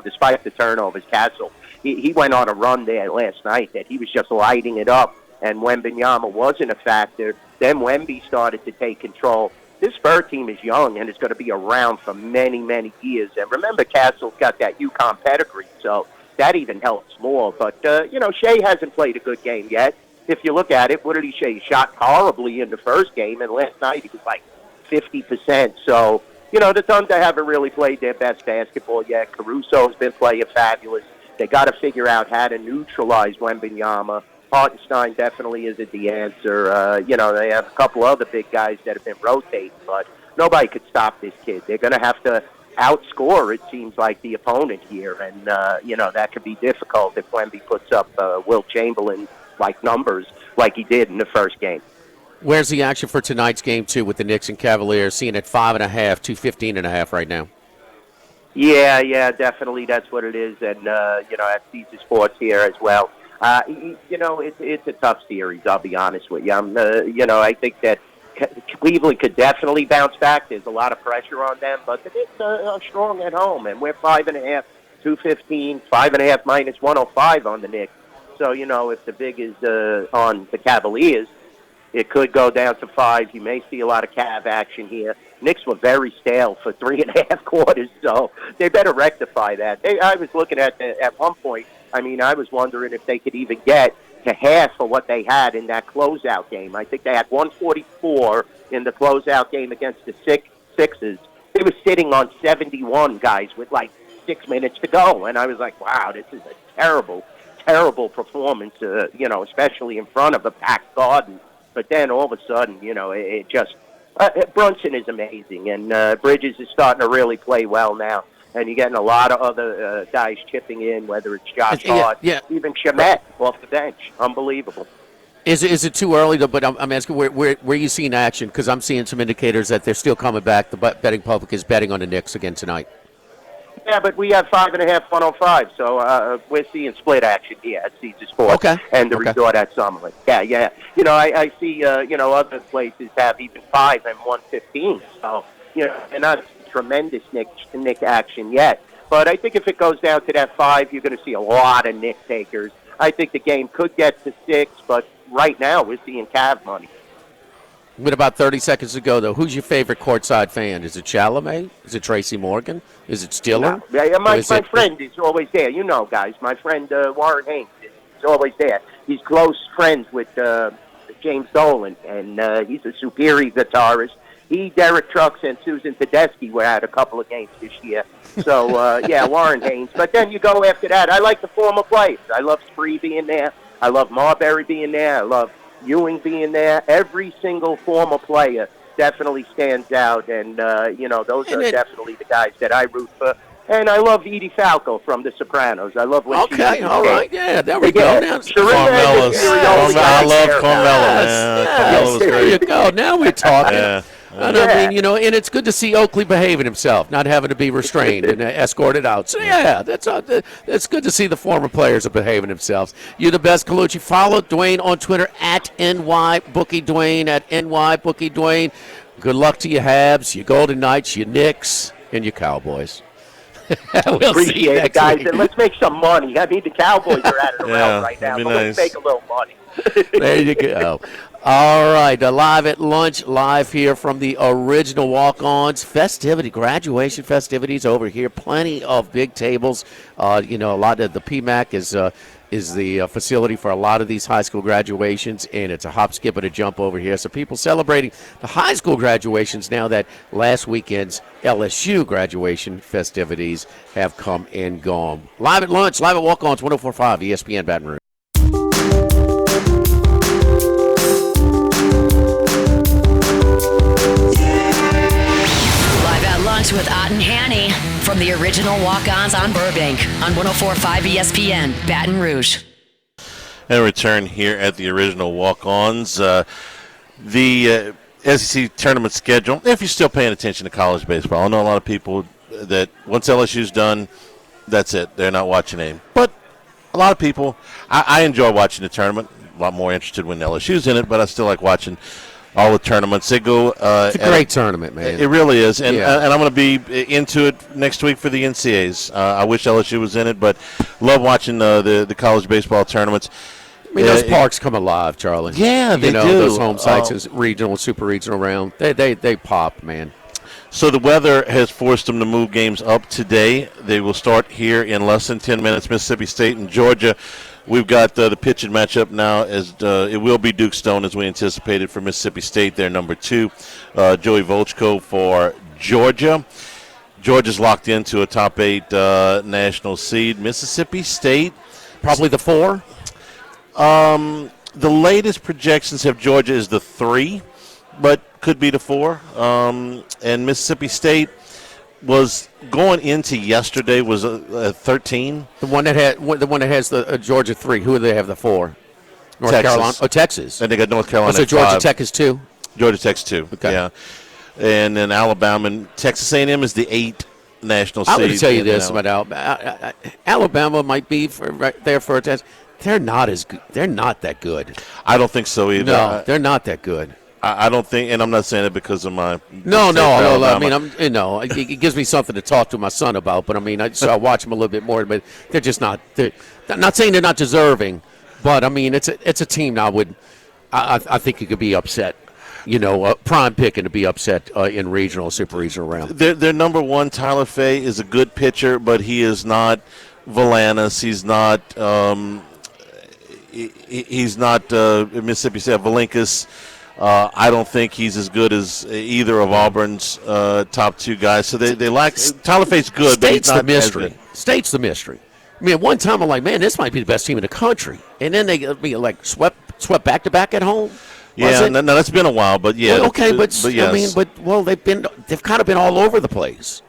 despite the turnovers, Castle, he went on a run there last night that he was just lighting it up, and Wembanyama wasn't a factor. Then Wemby started to take control. This Spur team is young and is going to be around for many, many years. And remember, Castle's got that UConn pedigree, so that even helps more. But, Shea hasn't played a good game yet. If you look at it, what did he say? He shot horribly in the first game, and last night he was like 50%. So, the Thunder haven't really played their best basketball yet. Caruso's been playing fabulous. They got to figure out how to neutralize Wembanyama. Hartenstein definitely isn't the answer. They have a couple other big guys that have been rotating, but nobody could stop this kid. They're going to have to outscore, it seems like, the opponent here, and, that could be difficult if Wemby puts up Wilt Chamberlain-like numbers like he did in the first game. Where's the action for tonight's game, too, with the Knicks and Cavaliers? Seeing at 5.5, 215.5 right now. Yeah, definitely. That's what it is. And, at Caesar Sports here as well. It's a tough series, I'll be honest with you. I think that Cleveland could definitely bounce back. There's a lot of pressure on them, but the Knicks are strong at home, and we're 5.5, 215, 5.5 minus 105 on the Knicks. So, if the big is on the Cavaliers, it could go down to 5. You may see a lot of Cav action here. Knicks were very stale for 3.5 quarters, so they better rectify that. I was looking at one point, I was wondering if they could even get to half of what they had in that closeout game. I think they had 144 in the closeout game against the Sixers. They were sitting on 71 guys with like 6 minutes to go, and I was like, wow, this is a terrible performance, especially in front of a packed Garden. But then all of a sudden, it just Brunson is amazing, and Bridges is starting to really play well now. And you're getting a lot of other guys chipping in, whether it's Josh Hart, even Shamet off the bench. Unbelievable. Is it too early, though? But I'm asking where you seeing action, because I'm seeing some indicators that they're still coming back. The betting public is betting on the Knicks again tonight. Yeah, but we have 5.5, 105, so we're seeing split action here at Caesar Sports and the resort at Summerlin. Yeah. I see, other places have even 5 and 115, so, they're not tremendous Nick action yet. But I think if it goes down to that 5, you're going to see a lot of Nick takers. I think the game could get to 6, but right now we're seeing Cav money. With about 30 seconds to go, though, who's your favorite courtside fan? Is it Chalamet? Is it Tracy Morgan? Is it Stiller? No. My friend is always there. Guys. My friend Warren Haynes is always there. He's close friends with James Dolan, and he's a superior guitarist. Derek Trucks, and Susan Tedeschi were at a couple of games this year. So, Warren Haynes. But then you go after that. I like the former players. I love Spree being there. I love Marbury being there. I love Ewing being there. Every single former player definitely stands out. And, those are definitely the guys that I root for. And I love Edie Falco from The Sopranos. I love what she does. All right. Yeah, there we go. Now, I love Carmella. Carmella was great. There you go. Now we're talking. Yeah. And and it's good to see Oakley behaving himself, not having to be restrained and escorted out. So, that's good to see the former players are behaving themselves. You're the best, Colucci. Follow Dwayne on Twitter at NYBookieDwayne, at NYBookieDwayne. Good luck to your Habs, your Golden Knights, your Knicks, and your Cowboys. We'll appreciate it, guys. Week. And let's make some money. The Cowboys are at it around right now, but let's make a little money. There you go. All right, live at lunch, live here from the original walk-ons graduation festivities over here. Plenty of big tables. A lot of the PMAC is the facility for a lot of these high school graduations, and it's a hop, skip, and a jump over here. So people celebrating the high school graduations now that last weekend's LSU graduation festivities have come and gone. Live at lunch, live at walk-ons, 104.5 ESPN Baton Rouge. With Ott and Hanny from the original Walk-Ons on Burbank on 104.5 ESPN, Baton Rouge. And return here at the original Walk-Ons. The SEC tournament schedule, if you're still paying attention to college baseball. I know a lot of people that once LSU's done, that's it. They're not watching it. But a lot of people, I enjoy watching the tournament. A lot more interested when LSU's in it, but I still like watching all the tournaments. They go. It's a great tournament, man. It really is, and I'm going to be into it next week for the NCAAs. I wish LSU was in it, but love watching the college baseball tournaments. Those parks come alive, Charlie. Yeah, they do. Those home sites, is regional, super regional round. They pop, man. So the weather has forced them to move games up today. They will start here in less than 10 minutes. Mississippi State and Georgia. We've got the pitching matchup now, as it will be Duke Stone, as we anticipated, for Mississippi State. They're number 2. Joey Volchko for Georgia. Georgia's locked into a top 8 national seed. Mississippi State, probably the 4. The latest projections have Georgia as the 3, but could be the 4. And Mississippi State was going into yesterday was a 13. The one that has the Georgia 3. Who do they have the 4? North Texas. Carolina. Oh, Texas. And they got North Carolina. So Georgia 5. Tech is 2. Georgia Tech's 2. Okay. Yeah. And then Alabama and Texas A&M is the 8 national seed. I'm going to tell you this now. about Alabama might be right there for a test. They're not as good. They're not that good. I don't think so either. No, they're not that good. I don't think, and I'm not saying it because of my. No. Alabama. I mean, it gives me something to talk to my son about. But I mean, I watch them a little bit more. But they're just not. I'm not saying they're not deserving, but I mean, it's a team now I think you could be upset. Prime picking to be upset in regional, super regional round. Their number one, Tyler Fay, is a good pitcher, but he is not Valanis. He's not. He's not Mississippi State Valinkas. I don't think he's as good as either of Auburn's top two guys. So they lack. Tyler Fay's good, but he's not the mystery. as good. State's the mystery. I mean, at one time I'm like, man, this might be the best team in the country, and then they like swept back to back at home. Yeah, no, that's been a while, but yeah. Well, okay, but yes. I mean, they've kind of been all over the place.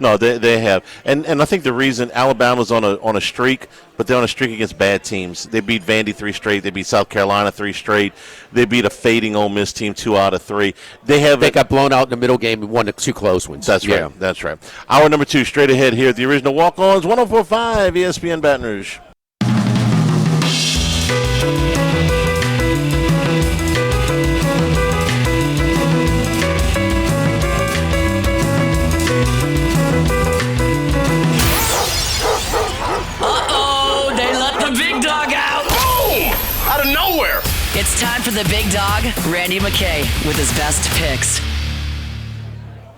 No, they have, and I think the reason Alabama's on a streak, but they're on a streak against bad teams. They beat Vandy 3 straight. They beat South Carolina 3 straight. They beat a fading Ole Miss team 2 out of 3. They got blown out in the middle game and won the 2 close ones. That's right. That's right. Hour number 2, straight ahead here at the original Walk-Ons, 104.5 ESPN Baton Rouge. It's time for the big dog, Randy McKay, with his best picks.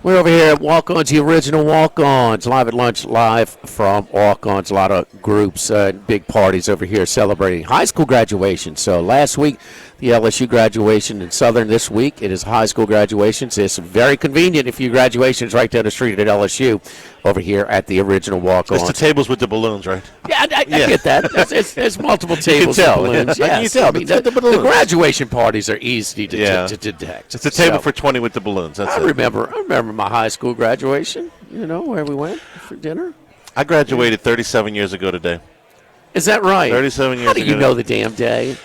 We're over here at Walk-Ons, the original Walk-Ons, live at lunch, live from Walk-Ons. A lot of groups, big parties over here celebrating high school graduation. So last week, the LSU graduation in Southern. This week, it is high school graduation. So it's very convenient if your graduation is right down the street at LSU over here at the original Walk-Ons. It's the tables with the balloons, right? Yeah, I get that. There's multiple tables with balloons. Yes. I mean, the graduation parties are easy to detect. It's a table for 20 with the balloons. That's I remember my high school graduation, where we went for dinner. I graduated 37 years ago today. Is that right? 37 years ago. How do you know the damn day?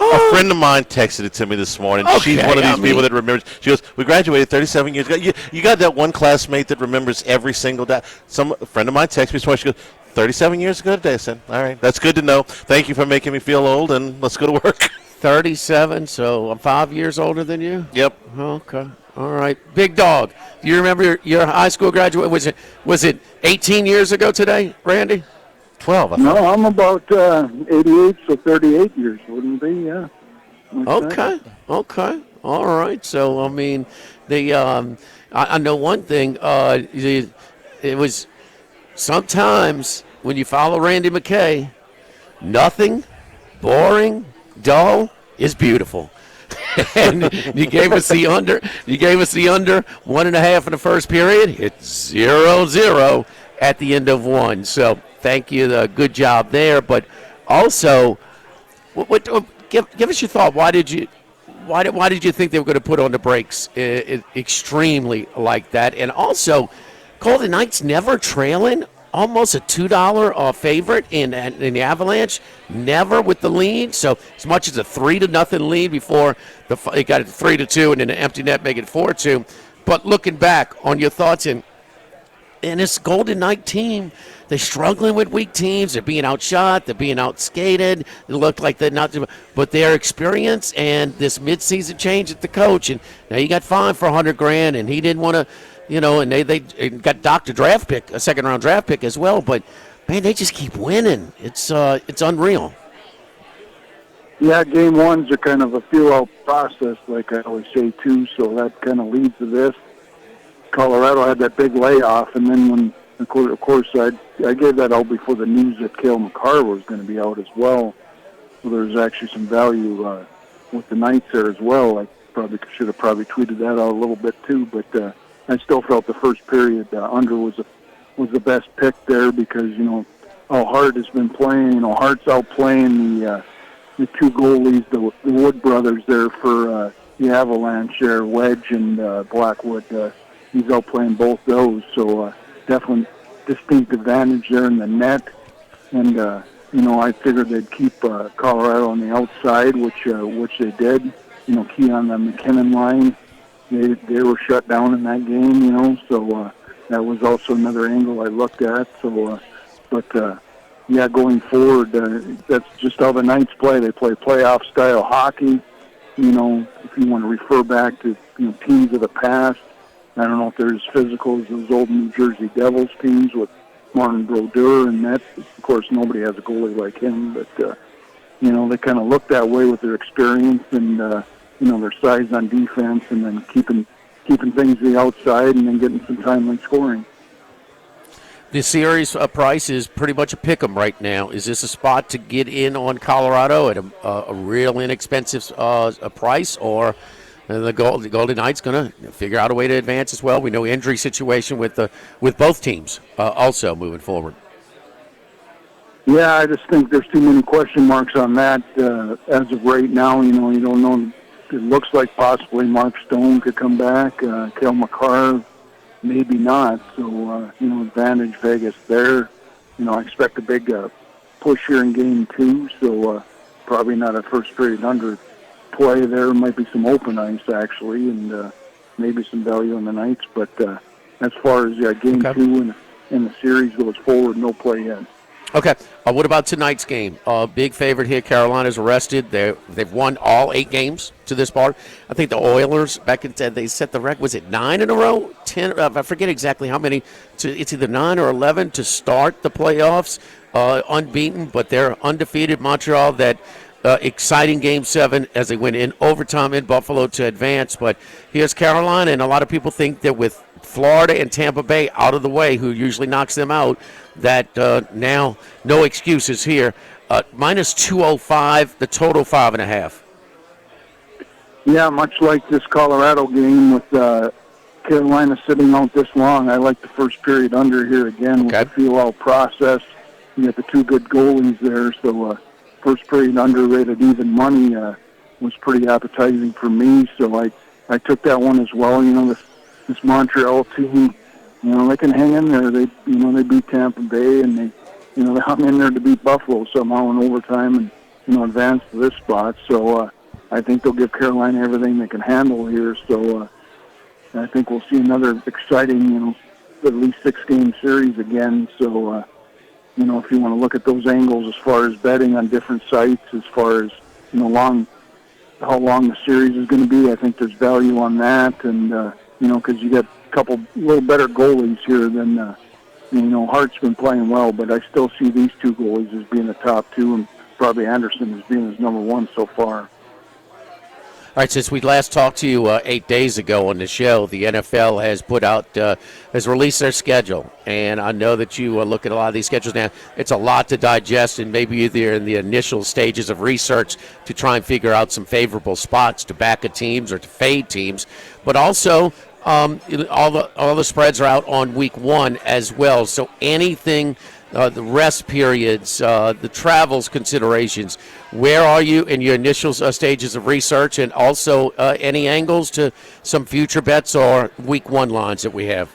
A friend of mine texted it to me this morning. Okay, She's one of these people that remembers. She goes, "We graduated 37 years ago." You got that one classmate that remembers every single day. A friend of mine texted me this morning. She goes, 37 years ago today. I said, all right, that's good to know. Thank you for making me feel old, and let's go to work. 37, so I'm 5 years older than you? Yep. Okay. All right. Big dog. Do you remember your high school graduation? Was it 18 years ago today, Randy? 12. No, I'm about 88, so 38 years wouldn't be, yeah. Okay. All right. So, I mean, I know one thing. It was sometimes when you follow Randy McKay, nothing boring, dull is beautiful. And you gave us the under. You gave us the under 1.5 in the first period. It's 0-0 at the end of one. So thank you. Good job there. But also, give us your thought. Why did you think they were going to put on the brakes extremely like that? And also, Golden Knights never trailing. Almost a $2 favorite in the Avalanche, never with the lead. So as much as a 3-0 lead before it got it 3-2, and then an empty net make it 4-2. But looking back on your thoughts in this Golden Knight team, they're struggling with weak teams. They're being outshot. They're being outskated. It looked like they're not, but their experience and this midseason change at the coach. And now you got fined for $100,000, and he didn't want to. And they got docked a second-round draft pick as well. But, man, they just keep winning. It's unreal. Yeah, game ones are kind of a feel-out process, like I always say, too, so that kind of leads to this. Colorado had that big layoff, and then when, of course, I gave that out before the news that Cale Makar was going to be out as well. So there's actually some value with the Knights there as well. I should have tweeted that out a little bit, too, but I still felt the first period under was the best pick there because how Hart has been playing. Hart's outplaying the two goalies, the Wood brothers there for the Avalanche there, Wedge and Blackwood. He's outplaying both those, so definitely distinct advantage there in the net. And I figured they'd keep Colorado on the outside, which they did. Key on the McKinnon line. They were shut down in that game, so that was also another angle I looked at. So, yeah, going forward, that's just how the Knights play. They play playoff-style hockey. You know, if you want to refer back to teams of the past, I don't know if they're as physical as those old New Jersey Devils teams with Martin Brodeur, and that, of course, nobody has a goalie like him, but, they kind of look that way with their experience and, their size on defense, and then keeping things to the outside and then getting some timely scoring. The series price is pretty much a pick 'em right now. Is this a spot to get in on Colorado at a real inexpensive price, or the Golden Knights going to figure out a way to advance as well? We know injury situation with both teams also moving forward. Yeah, I just think there's too many question marks on that as of right now. You don't know. It looks like possibly Mark Stone could come back. Cale Makar, maybe not. So, advantage Vegas there. I expect a big push here in Game 2. So probably not a first period under play there. Might be some open ice, actually, and maybe some value on the Knights. But as far as Game 2 and the series goes forward, no play yet. Okay. What about tonight's game? Big favorite here. Carolina's arrested. They've won all 8 games to this part. I think the Oilers, back in they set the record. Was it 9 in a row? 10? I forget exactly how many. It's either 9 or 11 to start the playoffs, unbeaten, but they're undefeated. Montreal, that exciting Game 7 as they went in overtime in Buffalo to advance. But here's Carolina, and a lot of people think that with Florida and Tampa Bay out of the way, who usually knocks them out, that now no excuses here. Minus 205, the total 5.5. Yeah, much like this Colorado game with Carolina sitting out this long, I like the first period under here again with the feel-out process. You got the 2 good goalies there, so first period under rated even money was pretty appetizing for me, so I took that one as well. This Montreal team, they can hang in there. They beat Tampa Bay, and they hung in there to beat Buffalo somehow in overtime and, advance to this spot. So I think they'll give Carolina everything they can handle here. So I think we'll see another exciting, at least 6-game series again. So, if you want to look at those angles as far as betting on different sites, as far as, how long the series is going to be, I think there's value on that. And, because you got a couple little better goalies here than, Hart's been playing well, but I still see these 2 goalies as being the top 2, and probably Anderson as being his number 1 so far. All right, since we last talked to you 8 days ago on the show, the NFL has released their schedule, and I know that you look at a lot of these schedules now. It's a lot to digest, and maybe either in the initial stages of research to try and figure out some favorable spots to back at teams or to fade teams, but also all the spreads are out on week 1 as well. So anything, the rest periods, the travels considerations, where are you in your initial stages of research, and also any angles to some future bets or week 1 lines that we have?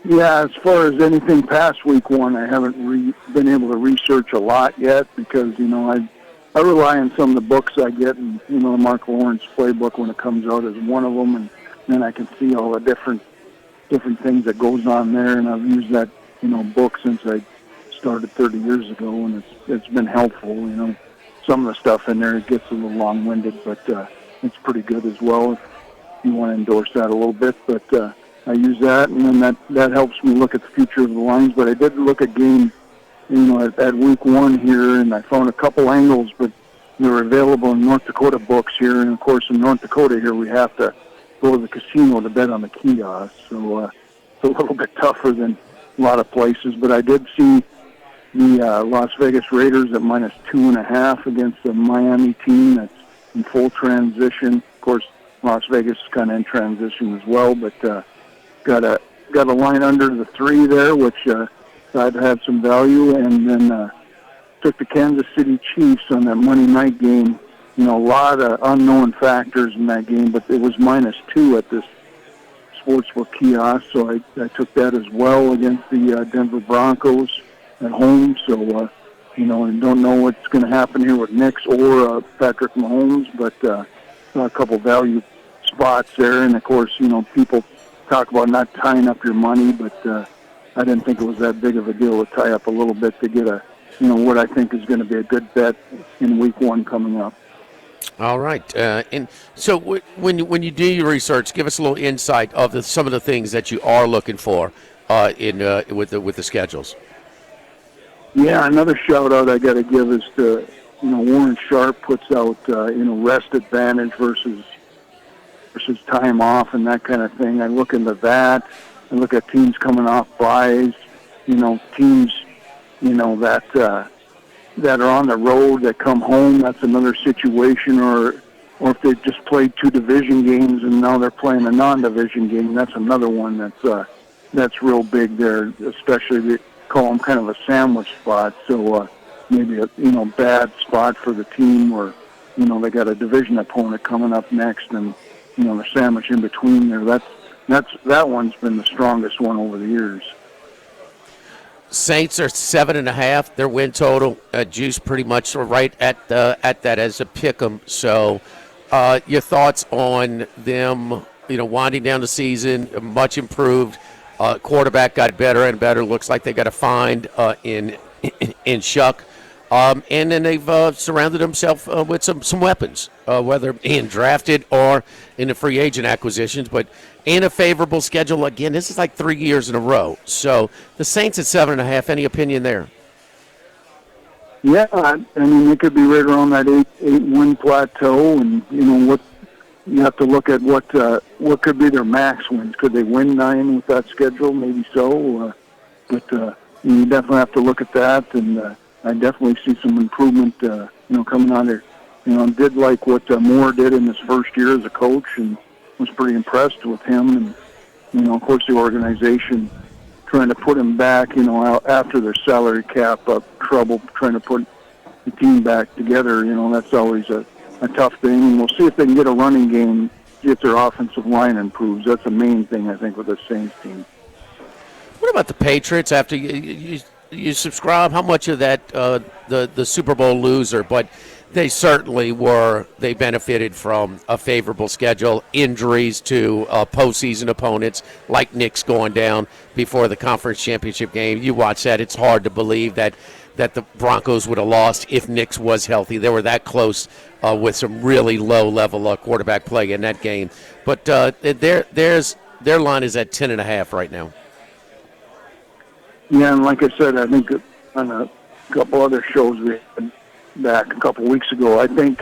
Yeah, as far as anything past week 1, I haven't been able to research a lot yet because, I rely on some of the books I get, and, Mark Lawrence playbook when it comes out is one of them, and then I can see all the different things that goes on there, and I've used that, book since I started 30 years ago, and it's been helpful. Some of the stuff in there, it gets a little long-winded, but it's pretty good as well if you want to endorse that a little bit. But I use that, and then that helps me look at the future of the lines. But I did look at game, at week 1 here, and I found a couple angles, but they're available in North Dakota books here. And, of course, in North Dakota here, we have to go to the casino to bet on the kiosk. So it's a little bit tougher than a lot of places. But I did see the Las Vegas Raiders at minus 2.5 against the Miami team that's in full transition. Of course, Las Vegas is kind of in transition as well, but got a line under the 3 there, which I'd had some value, and then took the Kansas City Chiefs on that Monday night game. A lot of unknown factors in that game, but it was minus 2 at this sportsbook kiosk, so I took that as well against the Denver Broncos at home. So, I don't know what's going to happen here with Knicks or Patrick Mahomes, but a couple value spots there. And, of course, people talk about not tying up your money, but I didn't think it was that big of a deal to tie up a little bit to get what I think is going to be a good bet in week 1 coming up. All right. And so when you do your research, give us a little insight of some of the things that you are looking for with the schedules. Yeah, another shout out I got to give is to Warren Sharp puts out rest advantage versus time off and that kind of thing. I look into that. I look at teams coming off buys. Teams that are on the road that come home. That's another situation. Or if they've just played 2 division games and now they're playing a non-division game, that's another one that's real big there. Especially they call them kind of a sandwich spot. So maybe a bad spot for the team, or they got a division opponent coming up next, and the sandwich in between there. That one's been the strongest one over the years. Saints are 7.5. Their win total juice pretty much right at that as a pick 'em. So, your thoughts on them? Winding down the season, much improved. Quarterback got better and better. Looks like they got a find in Shuck. And then they've surrounded themselves with some weapons, whether being drafted or in the free agent acquisitions, but in a favorable schedule. Again, this is like 3 years in a row. So the Saints at 7.5, any opinion there? Yeah, I mean, it could be right around that 8-win plateau, and what you have to look at what could be their max wins. Could they win 9 with that schedule? Maybe so, but you definitely have to look at that, and I definitely see some improvement, coming on there. Did like what Moore did in his first year as a coach, and was pretty impressed with him. And, of course, the organization trying to put him back, after their salary cap trouble, trying to put the team back together. That's always a tough thing. And we'll see if they can get a running game, see if their offensive line improves. That's the main thing, I think, with the Saints team. What about the Patriots after you subscribe? How much of that the Super Bowl loser, but they certainly they benefited from a favorable schedule, injuries to postseason opponents like Knicks going down before the conference championship game. You watch that, it's hard to believe that the Broncos would have lost if Knicks was healthy. They were that close with some really low-level quarterback play in that game. But their line is at 10.5 right now. Yeah, and like I said, I think on a couple other shows we had back a couple weeks ago, I think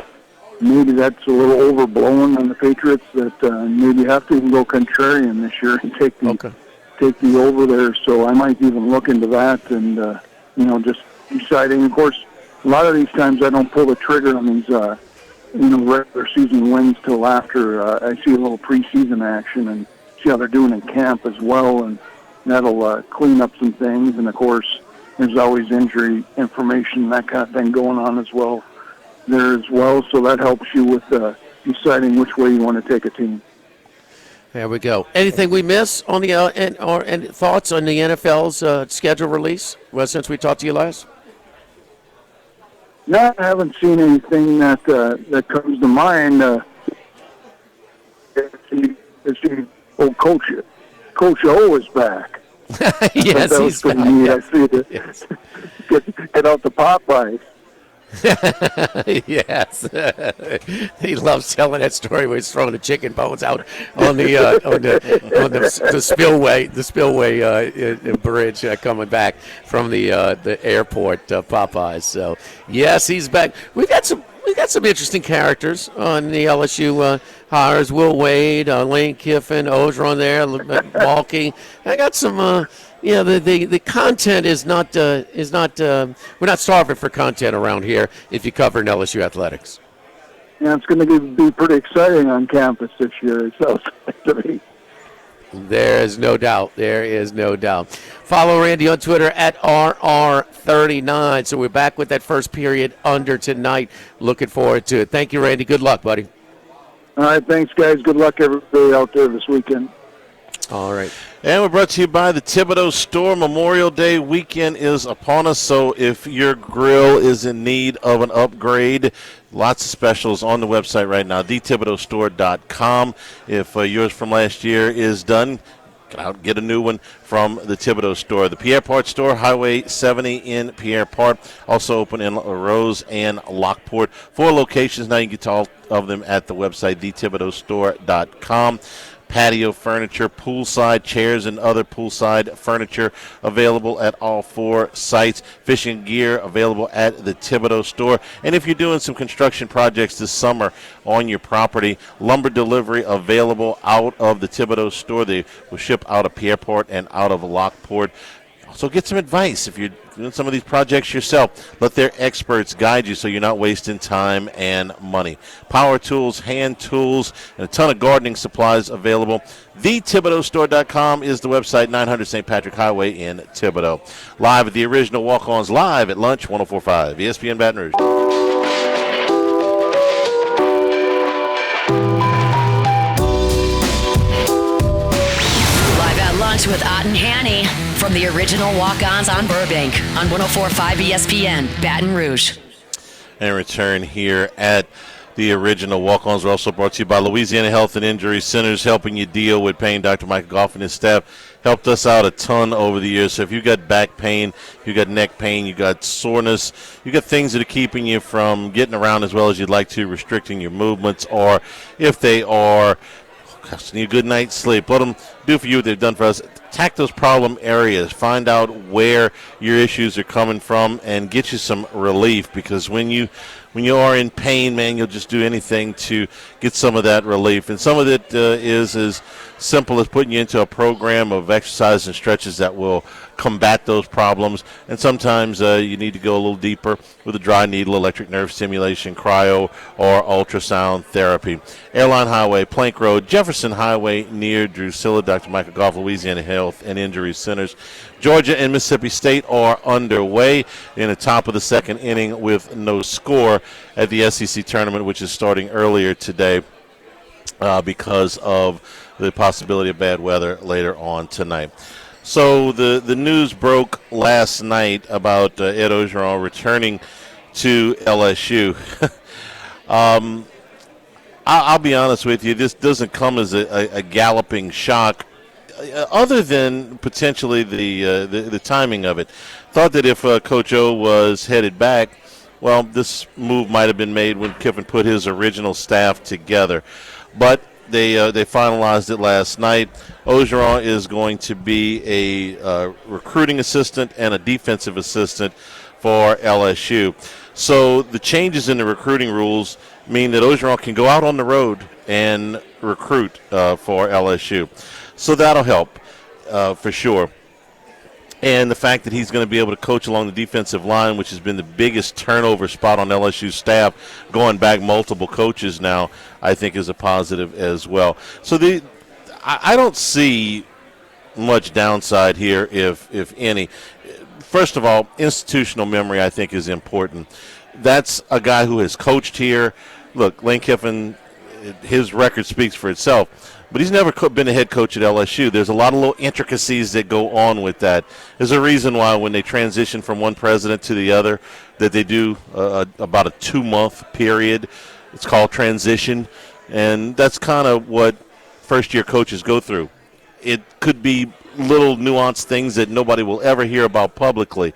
maybe that's a little overblown on the Patriots, that maybe have to even go contrarian this year and take the over there. So I might even look into that and, just deciding. Of course, a lot of these times I don't pull the trigger on these, regular season wins till after I see a little preseason action and see how they're doing in camp as well, and that'll clean up some things. And, of course, there's always injury information, that kind of thing going on as well there as well. So that helps you with deciding which way you want to take a team. There we go. Anything we miss on the and thoughts on the NFL's schedule release since we talked to you last? No, I haven't seen anything that comes to mind. Coach O is back. Yes, that he's was pretty back. neat. Yes. I see it. Yes. Get out the Popeyes. Yes, he loves telling that story where he's throwing the chicken bones out on the spillway bridge coming back from the airport, Popeyes. So yes, he's back. We got some interesting characters on the LSU hires. Will Wade, Lane Kiffin, Ogeron there, Balky. I got some. The content is not we're not starving for content around here if you cover in LSU athletics. Yeah, it's going to be pretty exciting on campus this year. It sounds to me. There is no doubt. Follow Randy on Twitter at RR39. So we're back with that first period under tonight. Looking forward to it. Thank you, Randy. Good luck, buddy. All right, thanks, guys. Good luck, everybody out there this weekend. All right. And we're brought to you by the Thibodeau Store. Memorial Day weekend is upon us, so if your grill is in need of an upgrade, lots of specials on the website right now, thethibodeaustore.com. If yours from last year is done, get a new one from the Thibodeau Store. The Pierre Part Store, Highway 70 in Pierre Part, also open in Rose and Lockport. 4 locations now. You can get to all of them at the website, thethibodeaustore.com. Patio furniture, poolside chairs, and other poolside furniture available at all 4 sites. Fishing gear available at the Thibodeau Store. And if you're doing some construction projects this summer on your property, lumber delivery available out of the Thibodeau Store. They will ship out of Pierreport and out of Lockport. So get some advice if you're doing some of these projects yourself. Let their experts guide you so you're not wasting time and money. Power tools, hand tools, and a ton of gardening supplies available. TheThibodeauStore.com is the website, 900 St. Patrick Highway in Thibodaux. Live at the original Walk-Ons, live at lunch, 104.5 ESPN Baton Rouge. Live at lunch with Ott and Hanny from the original Walk-Ons on Burbank on 104.5 ESPN Baton Rouge. And return here at the original Walk-Ons. We're also brought to you by Louisiana Health and Injury Centers, helping you deal with pain. Dr. Michael Goff and his staff helped us out a ton over the years. So if you've got back pain, you've got neck pain, you've got soreness, you've got things that are keeping you from getting around as well as you'd like to, restricting your movements, or if they are costing you a good night's sleep, let them do for you what they've done for us. Attack those problem areas. Find out where your issues are coming from and get you some relief, because when you are in pain, man, you'll just do anything to get some of that relief. And some of it is as simple as putting you into a program of exercise and stretches that will combat those problems. And sometimes you need to go a little deeper with a dry needle, electric nerve stimulation, cryo, or ultrasound therapy. Airline Highway, Plank Road, Jefferson Highway near Drusilla. Dr. Michael Goff, Louisiana Health and Injury Centers. Georgia and Mississippi State are underway in the top of the second inning with no score at the SEC tournament, which is starting earlier today because of the possibility of bad weather later on tonight. So the news broke last night about Ed Orgeron returning to LSU. I'll be honest with you, this doesn't come as a galloping shock, other than potentially the timing of it. Thought that if Coach O was headed back, well, this move might have been made when Kiffin put his original staff together. But they finalized it last night. Orgeron is going to be a recruiting assistant and a defensive assistant for LSU. So the changes in the recruiting rules mean that Orgeron can go out on the road and recruit for LSU. So that'll help for sure. And the fact that he's going to be able to coach along the defensive line, which has been the biggest turnover spot on LSU's staff, going back multiple coaches now, I think is a positive as well. So I don't see much downside here, if any. First of all, institutional memory, I think, is important. That's a guy who has coached here. Look, Lane Kiffin, his record speaks for itself. But he's never been a head coach at LSU. There's a lot of little intricacies that go on with that. There's a reason why when they transition from one president to the other that they do about a 2-month period. It's called transition. And that's kind of what first-year coaches go through. It could be little nuanced things that nobody will ever hear about publicly.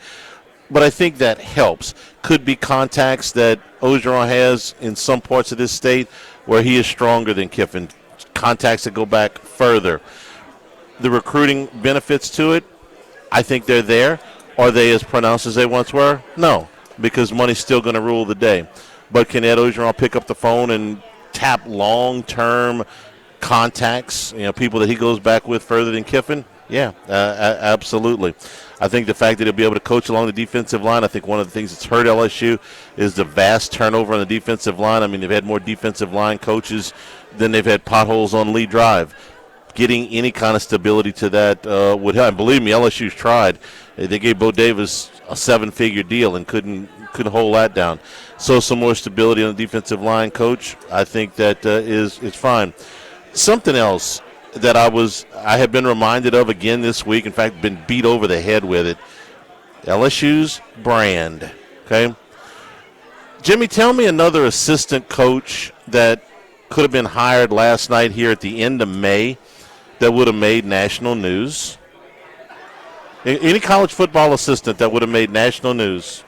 But I think that helps. Could be contacts that Orgeron has in some parts of this state where he is stronger than Kiffin. Contacts that go back further. The recruiting benefits to it, I think they're there. Are they as pronounced as they once were? No, because money's still going to rule the day. But can Ed Orgeron pick up the phone and tap long-term contacts, people that he goes back with further than Kiffin? Yeah, absolutely. I think the fact that he'll be able to coach along the defensive line, I think one of the things that's hurt LSU is the vast turnover on the defensive line. I mean, they've had more defensive line coaches than they've had potholes on lead drive. Getting any kind of stability to that would help. And believe me, LSU's tried. They gave Bo Davis a 7-figure deal and couldn't hold that down. So some more stability on the defensive line, coach, I think that is fine. Something else that I have been reminded of again this week. In fact, been beat over the head with it. LSU's brand. Okay, Jimmy, tell me another assistant coach that could have been hired last night here at the end of May that would have made national news. Any college football assistant that would have made national news.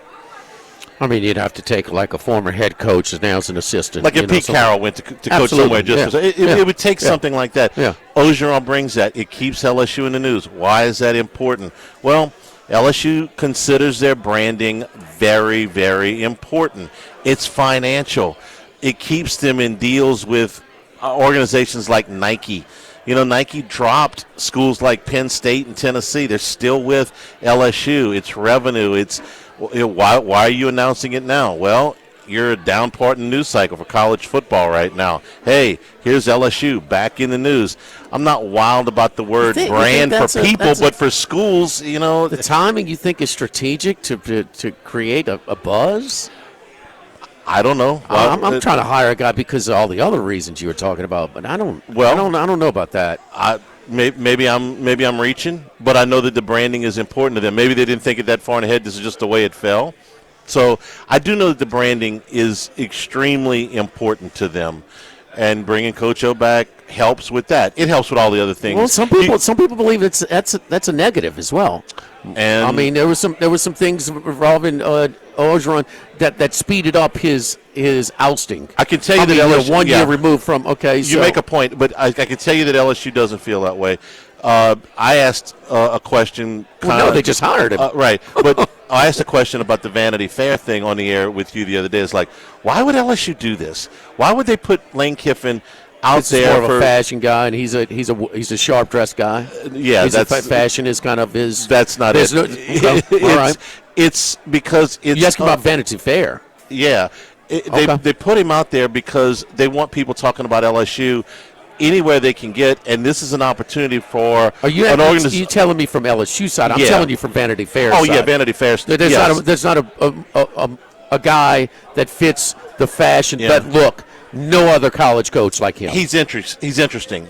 I mean, you'd have to take like a former head coach as now as an assistant. Like if Pete Carroll went to coach somewhere. It would take something like that. Yeah. Ogeron brings that. It keeps LSU in the news. Why is that important? Well, LSU considers their branding very, very important. It's financial. It keeps them in deals with organizations like Nike. You know, Nike dropped schools like Penn State and Tennessee. They're still with LSU. It's revenue. It's why are you announcing it now? Well, you're a down part in the news cycle for college football right now. Hey, here's LSU back in the news. I'm not wild about the word brand for people, but for schools, you know. The timing you think is strategic to create a buzz? I don't know. I'm trying to hire a guy because of all the other reasons you were talking about, but I don't know about that. Maybe I'm reaching, but I know that the branding is important to them. Maybe they didn't think it that far ahead. This is just the way it fell. So I do know that the branding is extremely important to them, and bringing Coach O back helps with that. It helps with all the other things. Well, some people believe that's a negative as well. And I mean, there was some things involving Ogeron that speeded up his ousting. I can tell you that LSU 1 year removed from. Okay, you make a point, but I can tell you that LSU doesn't feel that way. I asked a question. No, they just hired him. Right, but I asked a question about the Vanity Fair thing on the air with you the other day. It's like, why would LSU do this? Why would they put Lane Kiffin out there? More of a fashion guy, and he's a sharp dressed guy. Yeah, fashion is kind of his. That's not it. All right. It's because it's. You ask about Vanity Fair. Yeah, they put him out there because they want people talking about LSU anywhere they can get, and this is an opportunity for an organization. Are you telling me from LSU side? I'm telling you from Vanity Fair. Oh, yeah, Vanity Fair. There's not a guy that fits the fashion that look. No other college coach like him. He's interesting.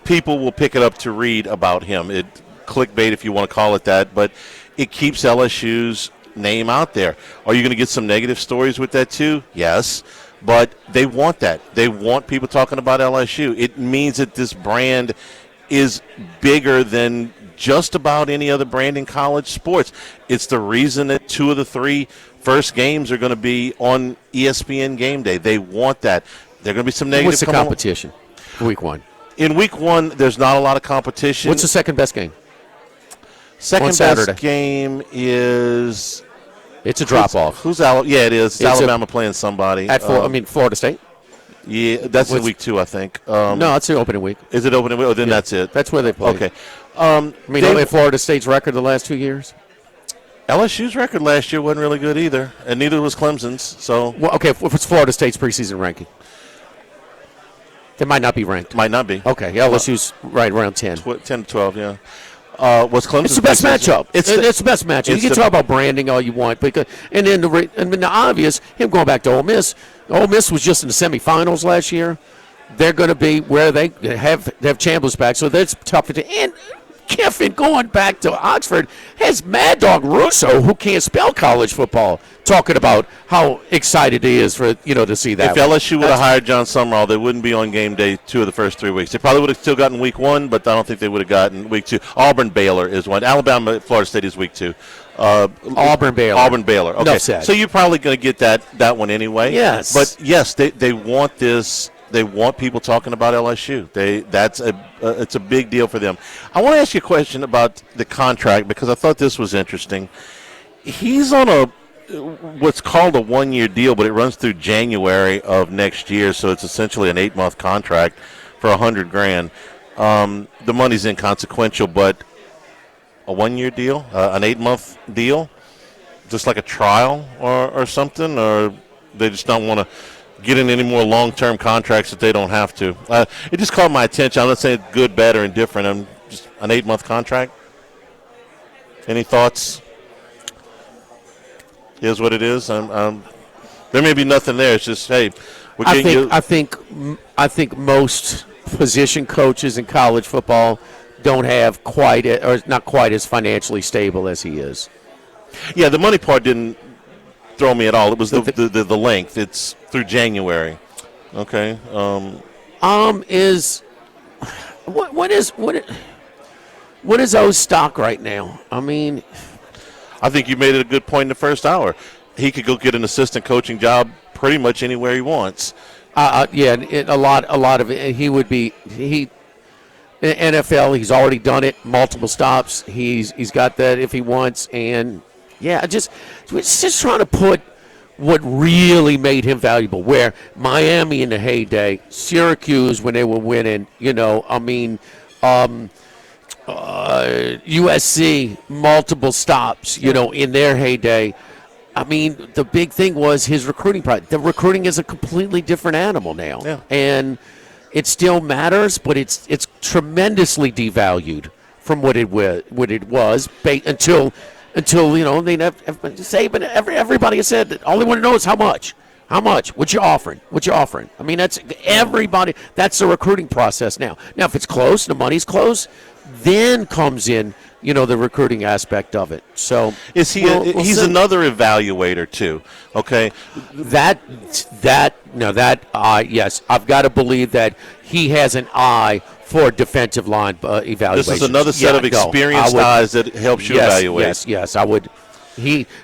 People will pick it up to read about him. It clickbait, if you want to call it that, but it keeps LSU's name out there. Are you going to get some negative stories with that too? Yes, but they want that. They want people talking about LSU. It means that this brand is bigger than just about any other brand in college sports. It's the reason that 2 of the 3 first games are going to be on ESPN Game Day. They want that. There are going to be some negative. What's the competition? Week 1. In week 1, there's not a lot of competition. What's the second best game? Second best game is. It's a drop off. Yeah, it is. It's Alabama playing somebody. Florida State. Yeah, that's in week 2, I think. No, it's the opening week. Is it opening week? Oh, then that's it. That's where they play. Okay. Florida State's record the last 2 years. LSU's record last year wasn't really good either, and neither was Clemson's. So, what's Florida State's preseason ranking? They might not be ranked. Might not be. Okay, LSU's right around 10. 10 to 12, yeah. Was Clemson's It's the best matchup. It's the best matchup. You can talk about branding all you want, and then the obvious, him going back to Ole Miss. Ole Miss was just in the semifinals last year. They're going to be where they have Chambliss back, so that's tough. And Kiffin going back to Oxford has Mad Dog Russo, who can't spell college football, talking about how excited he is for to see that. If LSU would have hired John Summerall, they wouldn't be on game day 2 of the first 3 weeks. They probably would have still gotten week 1, but I don't think they would have gotten week 2. Auburn Baylor is one. Alabama Florida State is week 2. Auburn Baylor. Okay, so you're probably going to get that one anyway. Yes, but yes, they want this. They want people talking about LSU. It's a big deal for them. I want to ask you a question about the contract because I thought this was interesting. He's on what's called a 1-year deal, but it runs through January of next year, so it's essentially an 8-month contract for $100,000. The money's inconsequential, but a 1-year deal, an 8-month deal, just like a trial or something, or they just don't want to get in any more long-term contracts that they don't have to. It just caught my attention. I'm not saying good, bad, or indifferent. I'm just an 8-month contract. Any thoughts? Here's what it is. There may be nothing there. It's just, hey, we're getting I think most position coaches in college football don't have quite or not quite as financially stable as he is. Yeah, the money part didn't throw me at all. It was the length. It's through January. Okay. What is O's stock right now? I mean, I think you made it a good point in the first hour. He could go get an assistant coaching job pretty much anywhere he wants. A lot of it. He would be NFL. He's already done it. Multiple stops. He's got that if he wants. And yeah, just trying to put what really made him valuable. Where Miami in the heyday, Syracuse when they were winning. USC multiple stops. In their heyday. I mean, the big thing was his recruiting project. The recruiting is a completely different animal now. Yeah. And it still matters, but it's tremendously devalued from what it was until everybody has said that all they want to know is how much. How much? What you offering? I mean, that's everybody. That's the recruiting process now. Now, if it's close, the money's close, then comes in the recruiting aspect of it. So is he? He's another evaluator too. Okay. Yes, I've got to believe that he has an eye for defensive line evaluation. This is another set of experienced eyes that helps you evaluate. Yes, I would.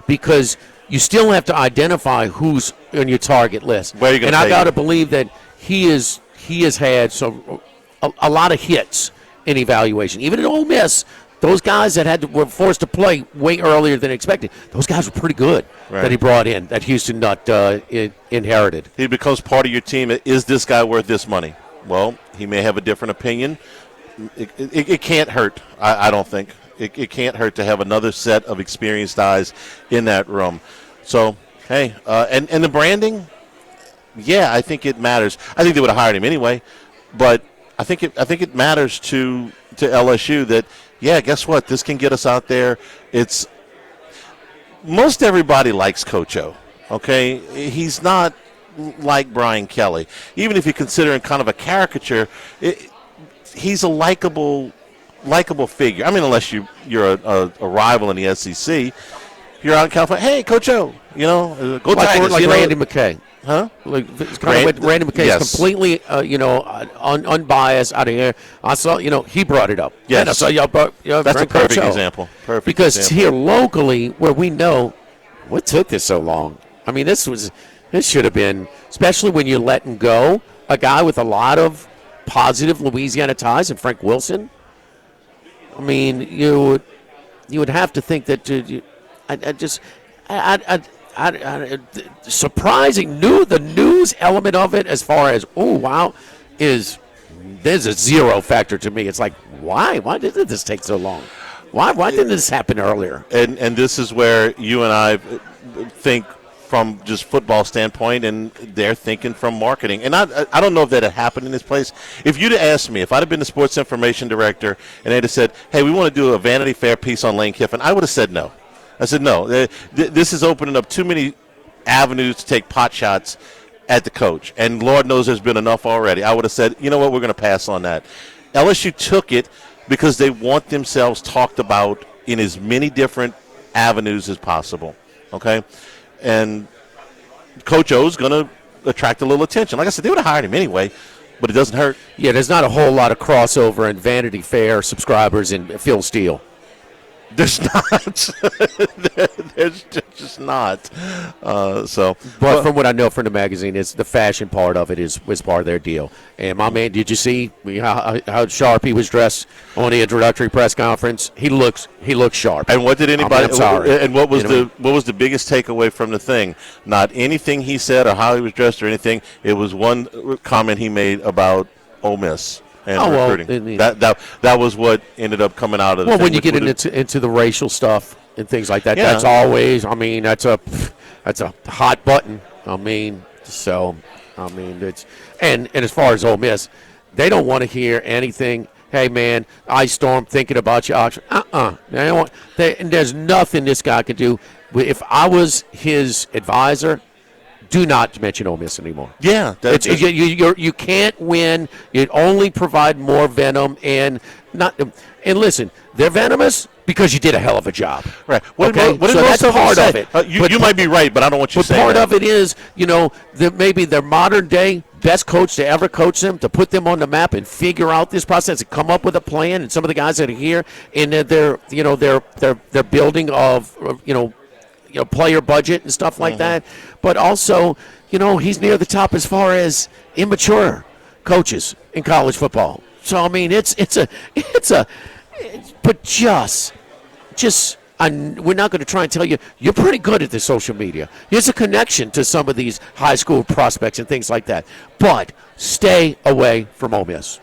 Because you still have to identify who's on your target list. Where are you going to? And I got to believe that he has had a lot of hits in evaluation, even at Ole Miss. Those guys that were forced to play way earlier than expected, those guys were pretty good that he brought in, that Houston inherited. He becomes part of your team. Is this guy worth this money? Well, he may have a different opinion. It can't hurt, I don't think. It can't hurt to have another set of experienced eyes in that room. So, hey, and the branding, yeah, I think it matters. I think they would have hired him anyway, but I think it matters to LSU that, yeah, guess what? This can get us out there. Most everybody likes Coach O, okay? He's not like Brian Kelly. Even if you consider him kind of a caricature, he's a likable figure. I mean, unless you're a rival in the SEC. You're out in California, hey, Coach O, go Tigers. Like Randy McKay. Huh? Like it's kind of Randy McKay is completely, unbiased out of here. I saw, he brought it up. Yes, and I saw y'all. That's a perfect example. Because here locally, where we know, what took this so long? I mean, this should have been, especially when you're letting go a guy with a lot of positive Louisiana ties and Frank Wilson. I mean, you would have to think that surprising the news element of it as far as there's a zero factor to me. It's like why did this take so long? Why didn't this happen earlier? And this is where you and I think from just football standpoint, and they're thinking from marketing. And I don't know if that had happened in this place. If you'd have asked me, if I'd have been the sports information director and they'd have said, hey, we want to do a Vanity Fair piece on Lane Kiffin, I would have said no. I said, no, this is opening up too many avenues to take pot shots at the coach. And Lord knows there's been enough already. I would have said, you know what, we're going to pass on that. LSU took it because they want themselves talked about in as many different avenues as possible, okay? And Coach O's going to attract a little attention. Like I said, they would have hired him anyway, but it doesn't hurt. Yeah, there's not a whole lot of crossover in Vanity Fair subscribers in Phil Steele. There's not. There's just not. But from what I know from the magazine, it's the fashion part of it is part of their deal. And my man, did you see how sharp he was dressed on the introductory press conference? He looks sharp. And what did anybody? I'm sorry. And what was what was the biggest takeaway from the thing? Not anything he said or how he was dressed or anything. It was one comment he made about Ole Miss. And recruiting. That was what ended up coming out of the thing. When you get into the racial stuff and things like that, that's always, that's a hot button. It's and as far as Ole Miss, they don't want to hear anything. Hey man, Ice Storm thinking about you. There's nothing this guy could do. If I was his advisor, do not mention Ole Miss anymore. Yeah, You can't win. You only provide more venom and not. And listen, they're venomous because you did a hell of a job. Right. What did so that's part of it. You might be right, but I don't want you to say part that. of it is, maybe their modern day best coach to ever coach them, to put them on the map and figure out this process and come up with a plan. And some of the guys that are here and they're building of player budget and stuff like that. But also, he's near the top as far as immature coaches in college football. So I mean, we're not going to try and tell you you're pretty good at the social media. Here's a connection to some of these high school prospects and things like that. But stay away from Ole Miss.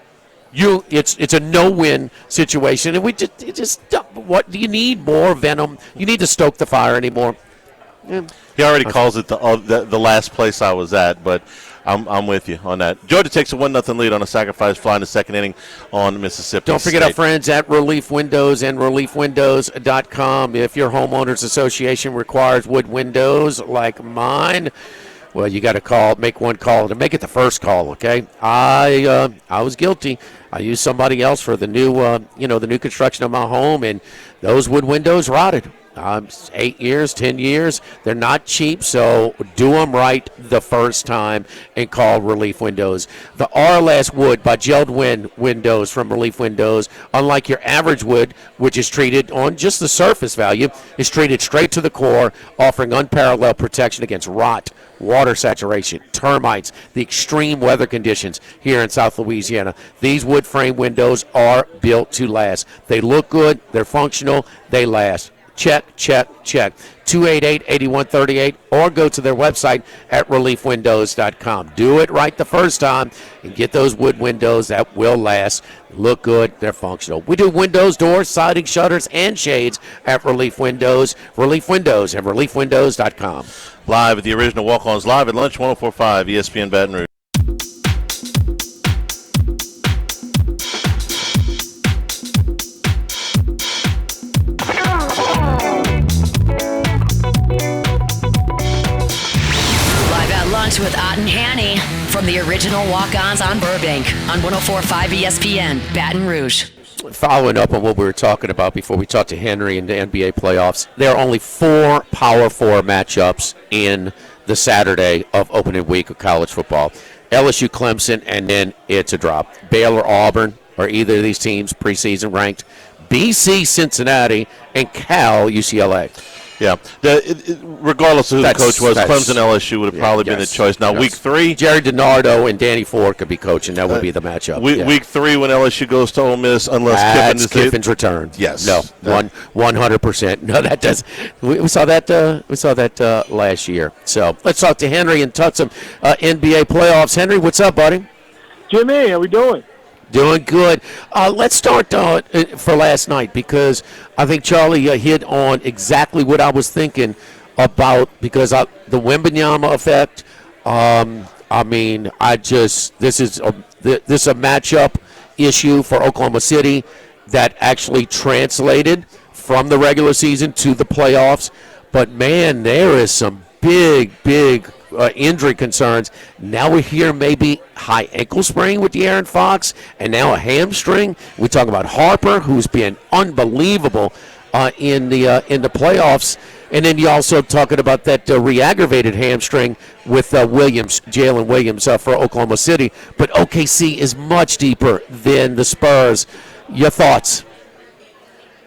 It's a no-win situation, and what do you need more venom? You need to stoke the fire anymore. Yeah. He already calls it the last place I was at, but I'm with you on that. Georgia takes a 1-0 lead on a sacrifice fly in the second inning on Mississippi Don't forget State. our friends at Relief Windows and ReliefWindows.com. If your homeowners association requires wood windows like mine, well, you got to make one call to make it the first call. Okay, I was guilty. I used somebody else for the new construction of my home, and those wood windows rotted. 8 years, 10 years. They're not cheap, so do them right the first time and call Relief Windows. The RLS wood by Gelled Windows from Relief Windows, unlike your average wood, which is treated on just the surface value, is treated straight to the core, offering unparalleled protection against rot, water saturation, termites, the extreme weather conditions here in South Louisiana. These wood frame windows are built to last. They look good, they're functional, they last. Check, check, check. 288-8138 or go to their website at reliefwindows.com. Do it right the first time and get those wood windows that will last, look good, they're functional. We do windows, doors, siding, shutters, and shades at Relief Windows. Relief Windows and reliefwindows.com. Live at the original Walk-Ons, live at Lunch 104.5 ESPN Baton Rouge. With Ott and Hanny from the original Walk-Ons on Burbank on 104.5 ESPN, Baton Rouge. Following up on what we were talking about before we talked to Henry in the NBA playoffs, there are only 4 Power 4 matchups in the Saturday of opening week of college football. LSU, Clemson, and then it's a drop. Baylor, Auburn, are either of these teams preseason ranked. BC, Cincinnati, and Cal, UCLA. Yeah, regardless of who the coach was, Clemson LSU would have probably been the choice. Now, week 3, Jerry DiNardo and Danny Ford could be coaching. That would be the matchup. Week 3, when LSU goes to Ole Miss, unless Kiffin's return. Yes, no, 100%. No, that does. We saw that. We saw that last year. So let's talk to Henry and touch some NBA playoffs. Henry, what's up, buddy? Jimmy, how we doing? Doing good. Let's start for last night because I think Charlie hit on exactly what I was thinking about because the Wembanyama effect. This is a matchup issue for Oklahoma City that actually translated from the regular season to the playoffs. But man, there is some big injury concerns. Now we hear maybe high ankle sprain with De'Aaron Fox, and now a hamstring. We talk about Harper, who's been unbelievable in the playoffs, and then you also talking about that re-aggravated hamstring with Jalen Williams for Oklahoma City. But OKC is much deeper than the Spurs. Your thoughts?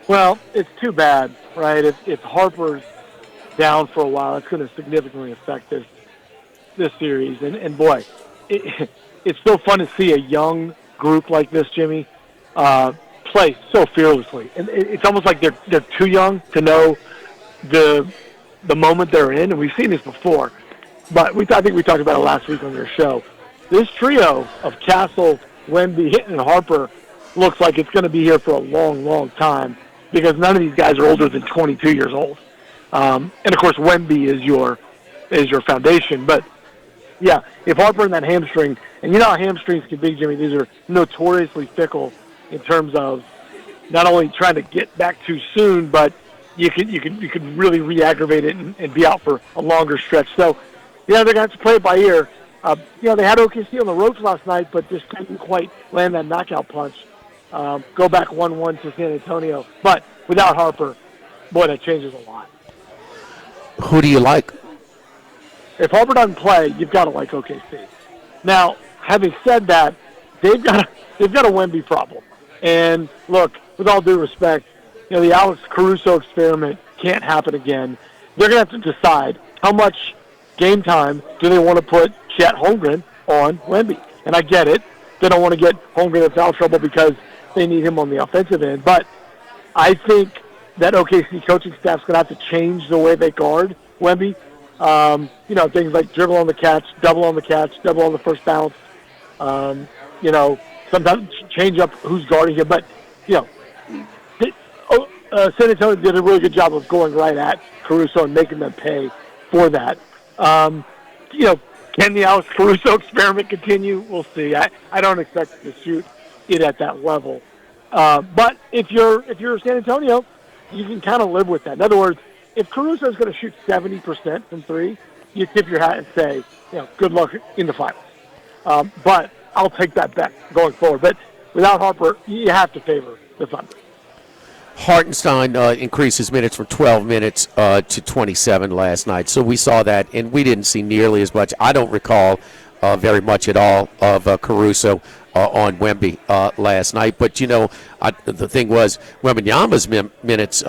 Well, it's too bad, right? If Harper's down for a while, it's going to significantly affect this series. And boy, it's so fun to see a young group like this, Jimmy, play so fearlessly. And it's almost like they're too young to know the moment they're in. And we've seen this before. But I think we talked about it last week on your show. This trio of Castle, Wemby, and Harper looks like it's going to be here for a long, long time because none of these guys are older than 22 years old. And, of course, Wemby is your foundation. But, yeah, if Harper and that hamstring, and you know how hamstrings can be, Jimmy, these are notoriously fickle in terms of not only trying to get back too soon, but you could really re-aggravate it and be out for a longer stretch. So they're going to have to play it by ear. They had OKC on the ropes last night, but just couldn't quite land that knockout punch. Go back 1-1 to San Antonio. But without Harper, boy, that changes a lot. Who do you like? If Harper doesn't play, you've got to like OKC. Now, having said that, they've got a Wemby problem. And look, with all due respect, the Alex Caruso experiment can't happen again. They're going to have to decide how much game time do they want to put Chet Holmgren on Wemby. And I get it. They don't want to get Holmgren in foul trouble because they need him on the offensive end. But I think that OKC coaching staff's going to have to change the way they guard Wemby. Things like dribble on the catch, double on the first bounce. Sometimes change up who's guarding him. But, San Antonio did a really good job of going right at Caruso and making them pay for that. Can the Alex Caruso experiment continue? We'll see. I don't expect to shoot it at that level. But if you're San Antonio, you can kind of live with that. In other words, if Caruso is going to shoot 70% from three, you tip your hat and say, good luck in the finals. But I'll take that bet going forward. But without Harper, you have to favor the Thunder. Hartenstein increased his minutes from 12 minutes to 27 last night. So we saw that, and we didn't see nearly as much. I don't recall very much at all of Caruso on Wemby last night. But, the thing was, Wembanyama's minutes,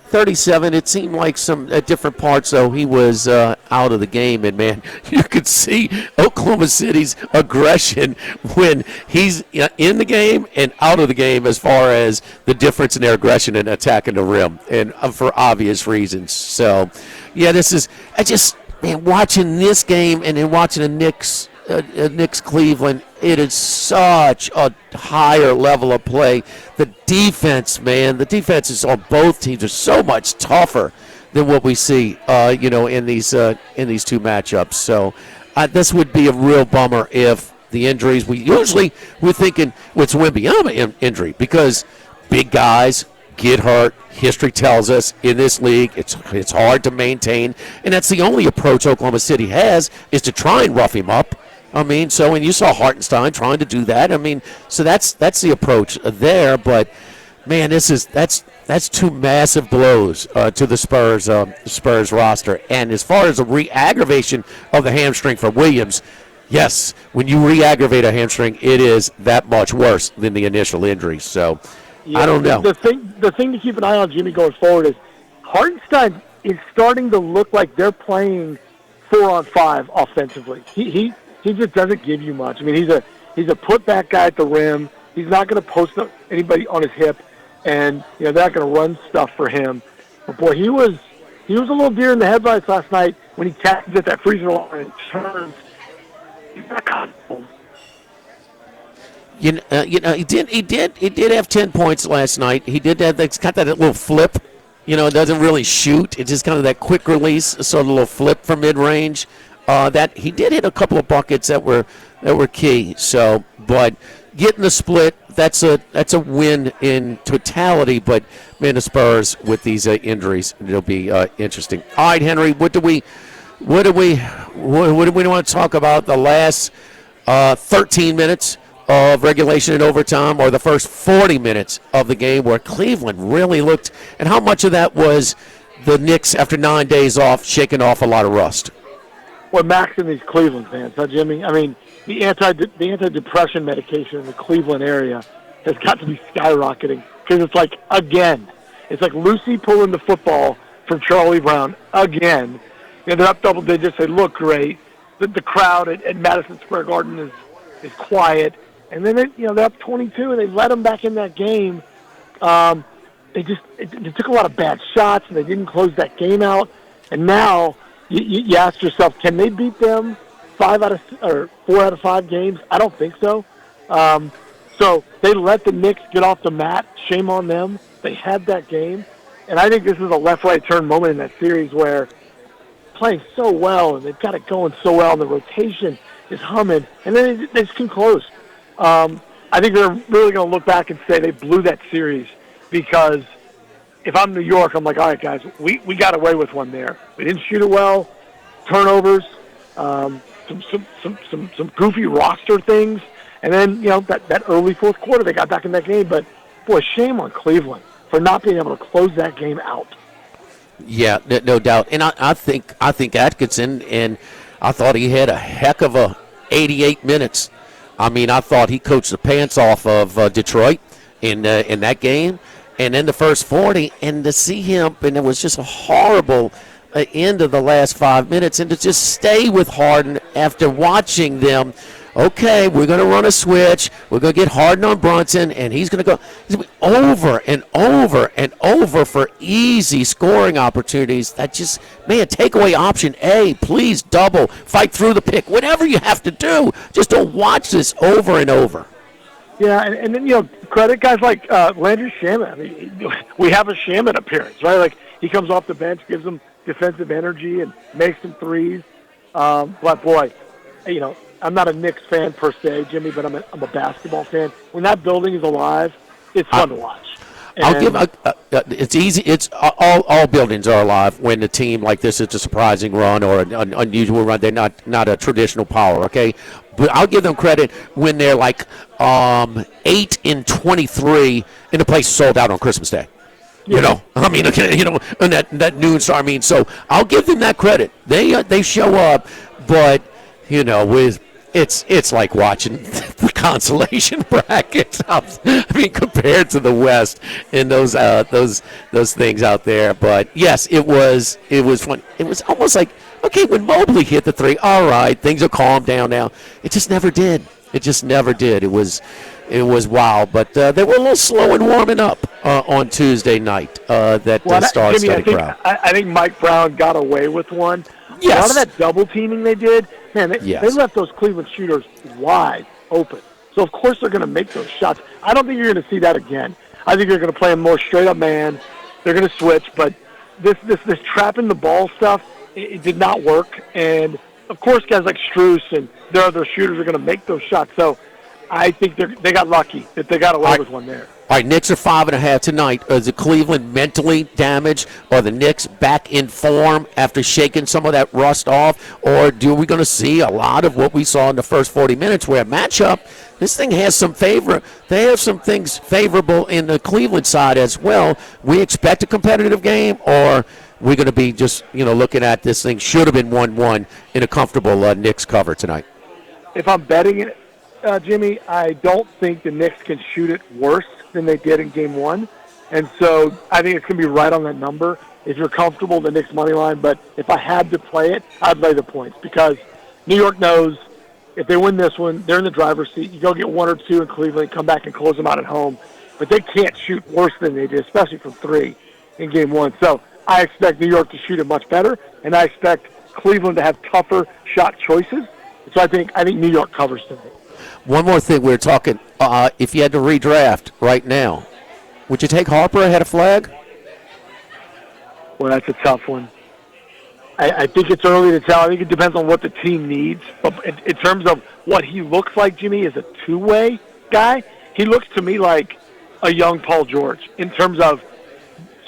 37, it seemed like some different parts, though, he was out of the game. And, man, you could see Oklahoma City's aggression when he's in the game and out of the game as far as the difference in their aggression and attacking the rim, and for obvious reasons. So, yeah, watching this game and then watching the Knicks Cleveland, it is such a higher level of play. The defense, man, the defenses on both teams are so much tougher than what we see, in these two matchups. So this would be a real bummer if the injuries. We're thinking it's Wembanyama injury because big guys get hurt. History tells us in this league it's hard to maintain, and that's the only approach Oklahoma City has is to try and rough him up. And you saw Hartenstein trying to do that. So that's the approach there. But man, that's two massive blows to the Spurs roster. And as far as the re-aggravation of the hamstring for Williams, yes, when you re-aggravate a hamstring, it is that much worse than the initial injury. So yeah, I don't know. The thing to keep an eye on, Jimmy, going forward is Hartenstein is starting to look like they're playing 4-on-5 offensively. He just doesn't give you much. He's a put-back guy at the rim. He's not going to post anybody on his hip, and they're not going to run stuff for him. But boy, he was a little deer in the headlights last night when he tackles at that free throw line and turns. He's not comfortable. He did have 10 points last night. He did have got that little flip. It doesn't really shoot. It's just kind of that quick release, sort of a little flip from mid-range. That he did hit a couple of buckets that were key. So, but getting the split, that's a win in totality. But man, the Spurs with these injuries, it'll be interesting. All right, Henry, what do we want to talk about? The last 13 minutes of regulation and overtime, or the first 40 minutes of the game where Cleveland really looked, and how much of that was the Knicks after 9 days off shaking off a lot of rust? We're maxing these Cleveland fans, huh, Jimmy? The antidepressant medication in the Cleveland area has got to be skyrocketing because it's like, again, it's like Lucy pulling the football from Charlie Brown again. They're up double digits. They look great. The crowd at Madison Square Garden is quiet. And then they're up 22, and they let them back in that game. They took a lot of bad shots, and they didn't close that game out. And now you ask yourself, can they beat them 4 out of 5 games? I don't think so. So they let the Knicks get off the mat. Shame on them. They had that game. And I think this is a left-right turn moment in that series where playing so well, and they've got it going so well, and the rotation is humming, and then they just can close. I think they're really going to look back and say they blew that series because if I'm New York, I'm like, all right, guys, we got away with one there. We didn't shoot it well. turnovers, some goofy roster things, and then that early fourth quarter they got back in that game. But boy, shame on Cleveland for not being able to close that game out. Yeah, no doubt. And I think Atkinson, and I thought he had a heck of a 88 minutes. I mean, I thought he coached the pants off of Detroit in that game, and then the first 40, and to see him, and it was just a horrible end of the last 5 minutes, and to just stay with Harden after watching them. Okay, we're going to run a switch. We're going to get Harden on Brunson, and he's going to go over and over and over for easy scoring opportunities. That just, man, takeaway option A, please double, fight through the pick, whatever you have to do. Just don't watch this over and over. Yeah, and then, credit guys like Landry Shamet. I mean, we have a Shamet appearance, right? Like, he comes off the bench, gives them defensive energy, and makes some threes. But, boy, I'm not a Knicks fan per se, Jimmy, but I'm a basketball fan. When that building is alive, it's fun to watch. I'll give it's easy. It's all buildings are alive when the team like this is a surprising run or an unusual run. They're not a traditional power, okay? But I'll give them credit when they're like 8-23 and the place is sold out on Christmas Day. Yeah. I mean, and that noon star. I mean, so I'll give them that credit. They show up, but with it's like watching the consolation bracket. I mean, compared to the West and those things out there. But yes, it was fun. It was almost like, okay, when Mobley hit the three, all right, things are calmed down now. It just never did. It was wild, but they were a little slow in warming up on Tuesday night. Star-studded crowd. I think Mike Brown got away with one. Yes. A lot of that double teaming they did, man, they left those Cleveland shooters wide open. So, of course, they're going to make those shots. I don't think you're going to see that again. I think they're going to play a more straight-up man. They're going to switch. But this trapping the ball stuff, it did not work. And, of course, guys like Strus and their other shooters are going to make those shots. So I think they got lucky that they got away with one there. All right, Knicks are 5.5 tonight. Is it Cleveland mentally damaged, or the Knicks back in form after shaking some of that rust off, or are we going to see a lot of what we saw in the first 40 minutes where a matchup, this thing has some favor. They have some things favorable in the Cleveland side as well. We expect a competitive game, or we're going to be just looking at this thing should have been 1-1 in a comfortable Knicks cover tonight. If I'm betting it, Jimmy, I don't think the Knicks can shoot it worse than they did in Game 1. And so I think it's going to be right on that number if you're comfortable with the Knicks money line. But if I had to play it, I'd lay the points because New York knows if they win this one, they're in the driver's seat. You go get 1 or 2 in Cleveland, come back and close them out at home. But they can't shoot worse than they did, especially from 3 in Game 1. So I expect New York to shoot it much better, and I expect Cleveland to have tougher shot choices. So I think New York covers tonight. One more thing, we were talking, if you had to redraft right now, would you take Harper ahead of Flagg? Well, that's a tough one. I think it's early to tell. I think it depends on what the team needs. But in terms of what he looks like, Jimmy, as a two-way guy, he looks to me like a young Paul George in terms of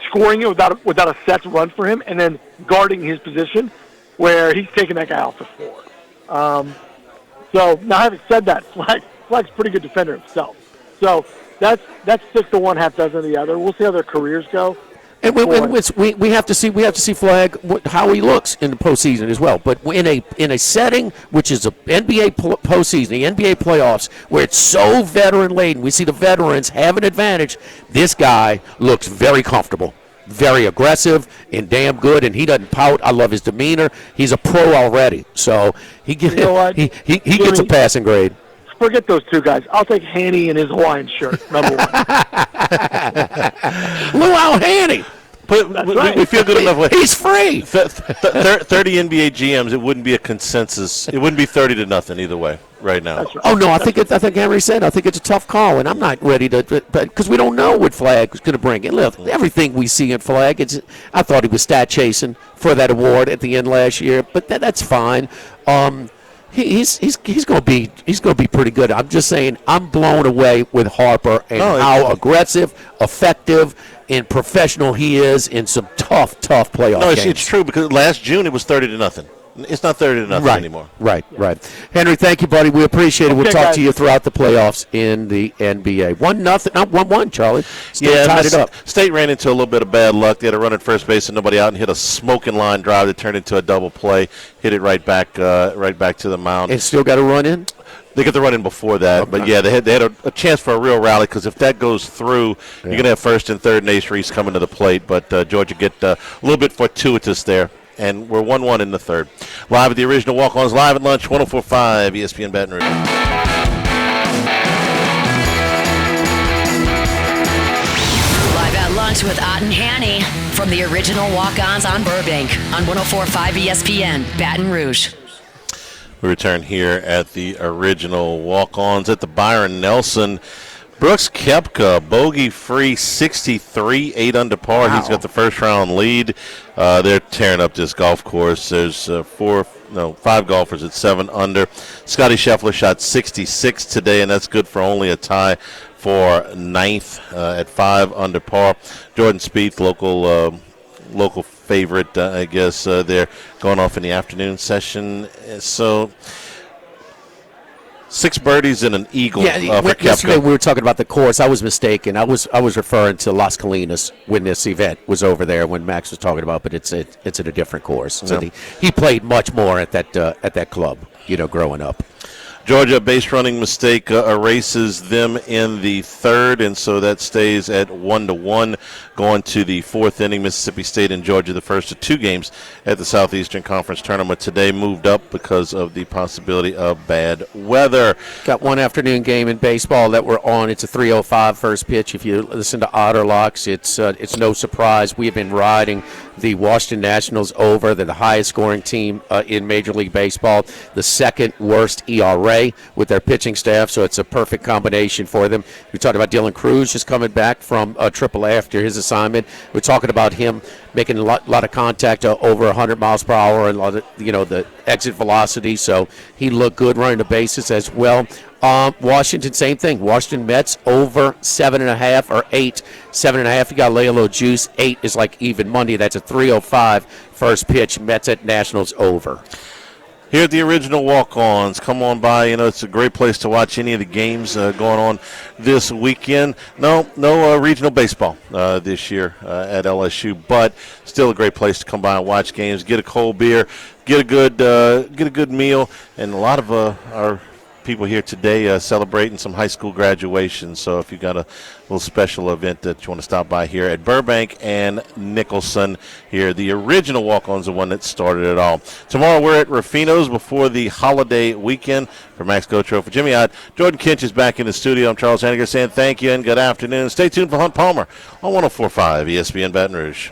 scoring it without a set run for him and then guarding his position where he's taking that guy off the floor. So, now having said that, Flagg's a pretty good defender himself. So, that's 6 to 1, half dozen of the other. We'll see how their careers go. And we have to see Flagg how he looks in the postseason as well. But in a setting which is a NBA postseason, the NBA playoffs, where it's so veteran laden, we see the veterans have an advantage. This guy looks very comfortable, very aggressive, and damn good. And he doesn't pout. I love his demeanor. He's a pro already, so he gets a passing grade. Forget those two guys. I'll take Haney in his Hawaiian shirt, number 1. Luau Haney. We feel good enough with he's free. 30 NBA GMs, it wouldn't be a consensus. It wouldn't be 30-0 either way right now. Right. Oh no, I think Henry said. I think it's a tough call, and I'm not ready to, because we don't know what Flagg is going to bring. And look, everything we see in Flagg, I thought he was stat chasing for that award at the end last year, but that's fine. He's going to be pretty good. I'm just saying, I'm blown away with Harper and how aggressive, effective, and professional he is in some tough playoff games. It's true because last June it was 30-0. It's not 30-0 anymore. Right. Henry, thank you, buddy. We appreciate it. We'll talk to you throughout the playoffs in the NBA. 1-0, not 1-1, Charlie. Still tied it up. State ran into a little bit of bad luck. They had a run at first base and nobody out, and hit a smoking line drive that turned into a double play. Hit it right back to the mound. And still got a run in? They got the run in before that, okay. But yeah, they had a chance for a real rally, because if that goes through, you're going to have first and third, and Ace Reese coming to the plate. But Georgia get a little bit fortuitous there. And we're 1-1 in the third. Live at the original Walk-Ons, live at lunch, 104.5 ESPN Baton Rouge. Live at lunch with Ott and Hanny from the original Walk-Ons on Burbank on 104.5 ESPN Baton Rouge. We return here at the original Walk-Ons at the Byron Nelson. Brooks Koepka, bogey-free, 63, 8 under par. Wow. He's got the first-round lead. They're tearing up this golf course. There's 5 golfers at 7 under. Scotty Scheffler shot 66 today, and that's good for only a tie for 9th at 5 under par. Jordan Spieth, local favorite, I guess. They're going off in the afternoon session. So 6 birdies and an eagle for Koepka. Yesterday we were talking about the course. I was mistaken. I was referring to Las Colinas when this event was over there, when Max was talking about, but it's at a different course. So he played much more at that club, growing up. Georgia, base running mistake erases them in the third, and so that stays at 1-1 going to the 4th inning. Mississippi State and Georgia, the first of 2 games at the Southeastern Conference Tournament today, moved up because of the possibility of bad weather. Got one afternoon game in baseball that we're on. It's a 3:05 first pitch. If you listen to Otterlocks, it's no surprise. We have been riding the Washington Nationals over. They're the highest scoring team in Major League Baseball, the second worst ERA with their pitching staff, so it's a perfect combination for them. We talked about Dylan Cruz just coming back from AAA after his assignment. We're talking about him making a lot of contact over 100 miles per hour, and a lot of, the exit velocity, so he looked good running the bases as well. Washington, same thing. Washington Mets over 7.5 or 8. 7.5, you got Lalo Juice. 8 is like even money. That's a 3:05 first pitch. Mets at Nationals over. Here at the original Walk-Ons, come on by. It's a great place to watch any of the games going on this weekend. No regional baseball this year at LSU, but still a great place to come by and watch games. Get a cold beer, get a good meal, and a lot of our people here today celebrating some high school graduations. So if you got a little special event that you want to stop by here at Burbank and Nicholson, here the original Walk-Ons, the one that started it all. Tomorrow we're at Rufino's before the holiday weekend. For Max Gotro, for Jimmy Ott, Jordan Kinch is back in the studio. I'm Charles Henniger saying thank you and good afternoon. Stay tuned for Hunt Palmer on 104.5 ESPN Baton Rouge.